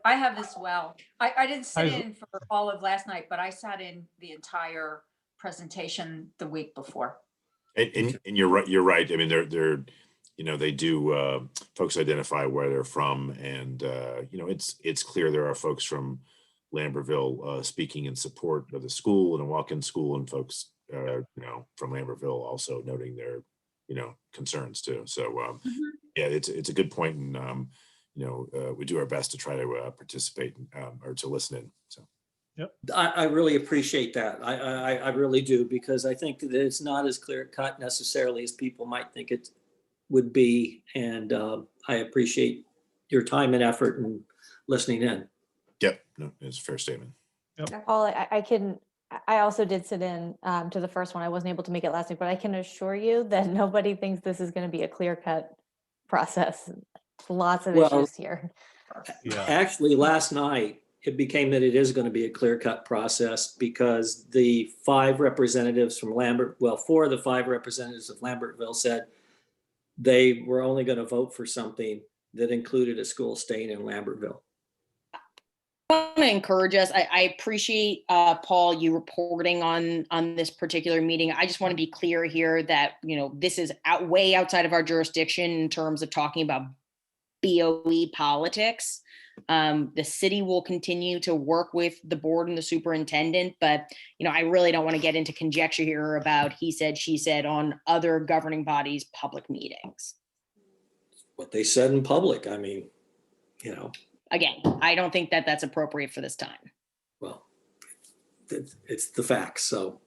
I have as well. I didn't sit Hi. in for all of last night, but I sat in the entire presentation the week before. And you're right. You're right. I mean, they're they do folks identify where they're from, and it's clear there are folks from Lambertville speaking in support of the school and a walk-in school, and folks from Lambertville also noting their concerns too. So yeah, it's a good point, and we do our best to try to participate or to listen in. So. I really appreciate that. I really do, because I think that it's not as clear cut necessarily as people might think it would be. And I appreciate your time and effort and listening in. Yep, no, it's a fair statement. Paul, I also did sit in to the first one. I wasn't able to make it last week, but I can assure you that nobody thinks this is going to be a clear-cut process. Lots of Well, issues here. Yeah. Actually, last night, it became that it is going to be a clear-cut process because the 5 representatives from Lambert, well, 4 of the 5 representatives of Lambertville said they were only going to vote for something that included a school staying in Lambertville. I want to encourage us. I appreciate Paul, you reporting on this particular meeting. I just want to be clear here that, you know, this is way outside of our jurisdiction in terms of talking about BOE politics. The city will continue to work with the board and the superintendent, but, you know, I really don't want to get into conjecture here about he said, she said on other governing bodies' public meetings. What they said in public, I mean, you know, Again, I don't think that that's appropriate for this time. well, it's the facts, so.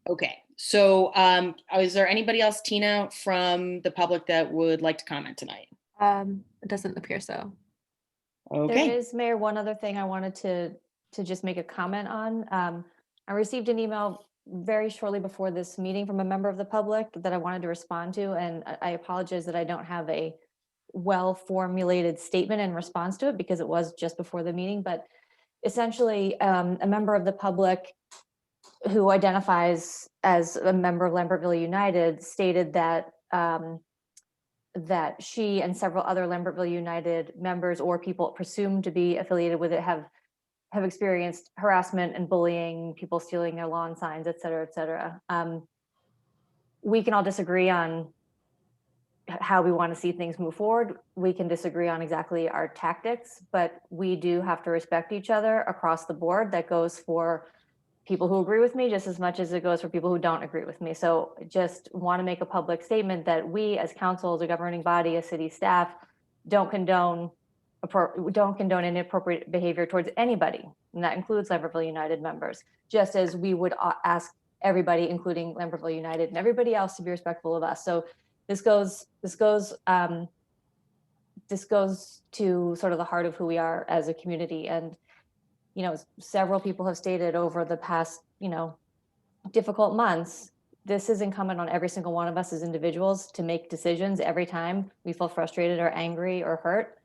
Okay, so is there anybody else, Tina, from the public that would like to comment tonight? It doesn't appear so. Okay. There is, Mayor, one other thing I wanted to just make a comment on. I received an email very shortly before this meeting from a member of the public that I wanted to respond to, and I apologize that I don't have a well-formulated statement in response to it because it was just before the meeting, but essentially a member of the public who identifies as a member of Lambertville United stated that that she and several other Lambertville United members or people presumed to be affiliated with it have experienced harassment and bullying, people stealing their lawn signs, et cetera, et cetera. We can all disagree on how we want to see things move forward. We can disagree on exactly our tactics, but we do have to respect each other across the board. That goes for people who agree with me just as much as it goes for people who don't agree with me. So just want to make a public statement that we as council, as a governing body, as city staff, don't condone inappropriate behavior towards anybody. And that includes Lambertville United members, just as we would ask everybody, including Lambertville United and everybody else, to be respectful of us. So this goes to sort of the heart of who we are as a community. And, you know, several people have stated over the past, you know, difficult months, this is incumbent on every single one of us as individuals to make decisions every time we feel frustrated or angry or hurt.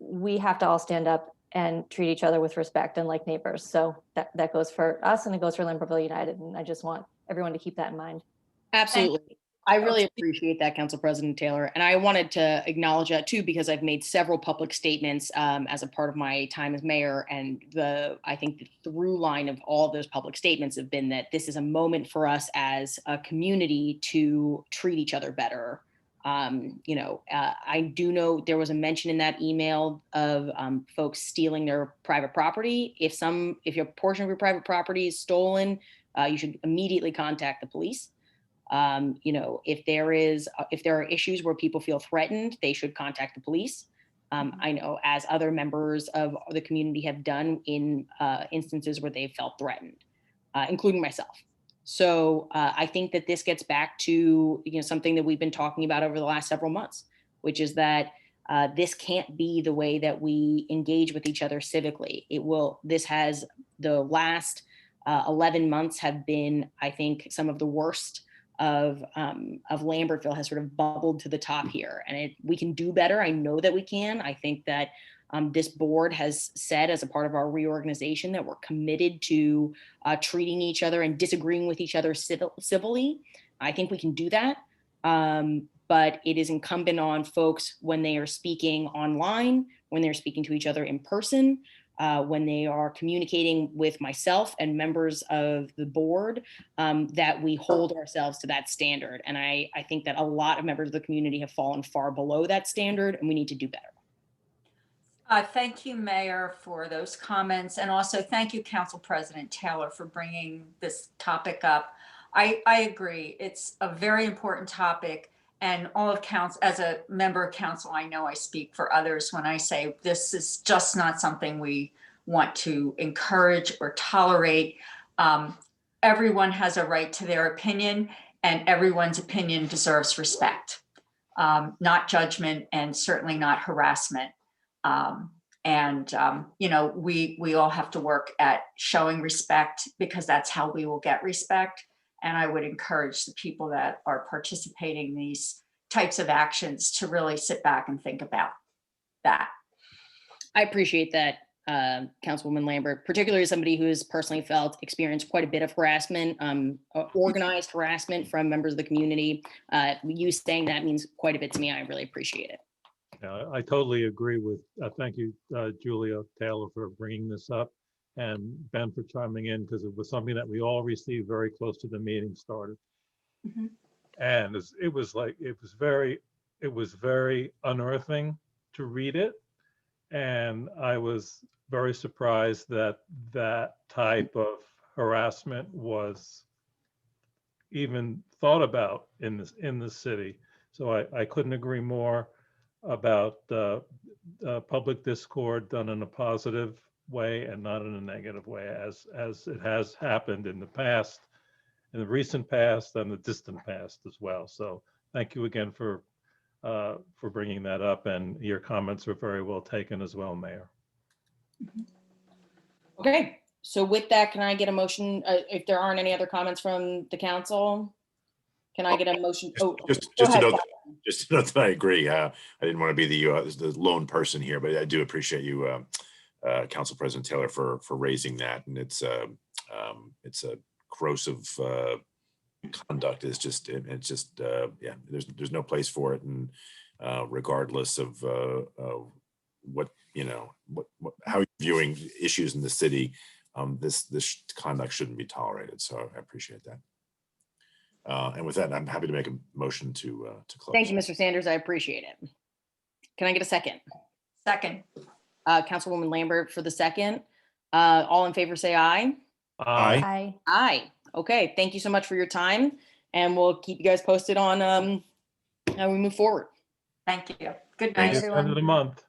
We have to all stand up and treat each other with respect and like neighbors. So that goes for us and it goes for Lambertville United. And I just want everyone to keep that in mind. Absolutely. I really appreciate that, Council President Taylor. And I wanted to acknowledge that too, because I've made several public statements as a part of my time as mayor. And I think the through line of all of those public statements have been that this is a moment for us as a community to treat each other better. I do know there was a mention in that email of folks stealing their private property. If your portion of your private property is stolen, you should immediately contact the police. If there are issues where people feel threatened, they should contact the police. I know as other members of the community have done in instances where they felt threatened, including myself. So I think that this gets back to something that we've been talking about over the last several months, which is that this can't be the way that we engage with each other civically. The last 11 months have been, I think, some of the worst of Lambertville has sort of bubbled to the top here, and we can do better. I know that we can. I think that this board has said as a part of our reorganization that we're committed to treating each other and disagreeing with each other civilly. I think we can do that. But it is incumbent on folks when they are speaking online, when they're speaking to each other in person, when they are communicating with myself and members of the board, that we hold ourselves to that standard. And I think that a lot of members of the community have fallen far below that standard, and we need to do better. Thank you, Mayor, for those comments. And also thank you, Council President Taylor, for bringing this topic up. I agree. It's a very important topic. And all of council, as a member of council, I know I speak for others when I say this is just not something we want to encourage or tolerate. Everyone has a right to their opinion, and everyone's opinion deserves respect, not judgment, and certainly not harassment. We all have to work at showing respect, because that's how we will get respect. And I would encourage the people that are participating in these types of actions to really sit back and think about that. I appreciate that, Councilwoman Lambert, particularly as somebody who has personally experienced quite a bit of harassment, organized harassment from members of the community. You saying that means quite a bit to me. I really appreciate it. Yeah, I totally agree with, thank you, Julia Taylor, for bringing this up, and Ben for chiming in, because it was something that we all received very close to the meeting started. Mhm. And it was very unearthing to read it. And I was very surprised that that type of harassment was even thought about in the city. So I couldn't agree more about public discord done in a positive way and not in a negative way, as it has happened in the past, in the recent past and the distant past as well. So thank you again for bringing that up, and your comments were very well taken as well, Mayor. Okay, so with that, can I get a motion, if there aren't any other comments from the council? Can I get a motion? Oh, Just go to ahead, note, Councilman. just to note that I agree. I didn't want to be the lone person here, but I do appreciate you, Council President Taylor, for raising that. And it's a corrosive conduct. It's just yeah. There's no place for it, and regardless of what how you're viewing issues in the city, this conduct shouldn't be tolerated. So I appreciate that. And with that, I'm happy to make a motion to close. Thank you, Mr. Sanders. I appreciate it. Can I get a second? Second. Councilwoman Lambert for the second. All in favor, say aye. Aye. Aye. Aye. Okay, thank you so much for your time, and we'll keep you guys posted on how we move forward. Thank you. Good Thanks. night. End of the month.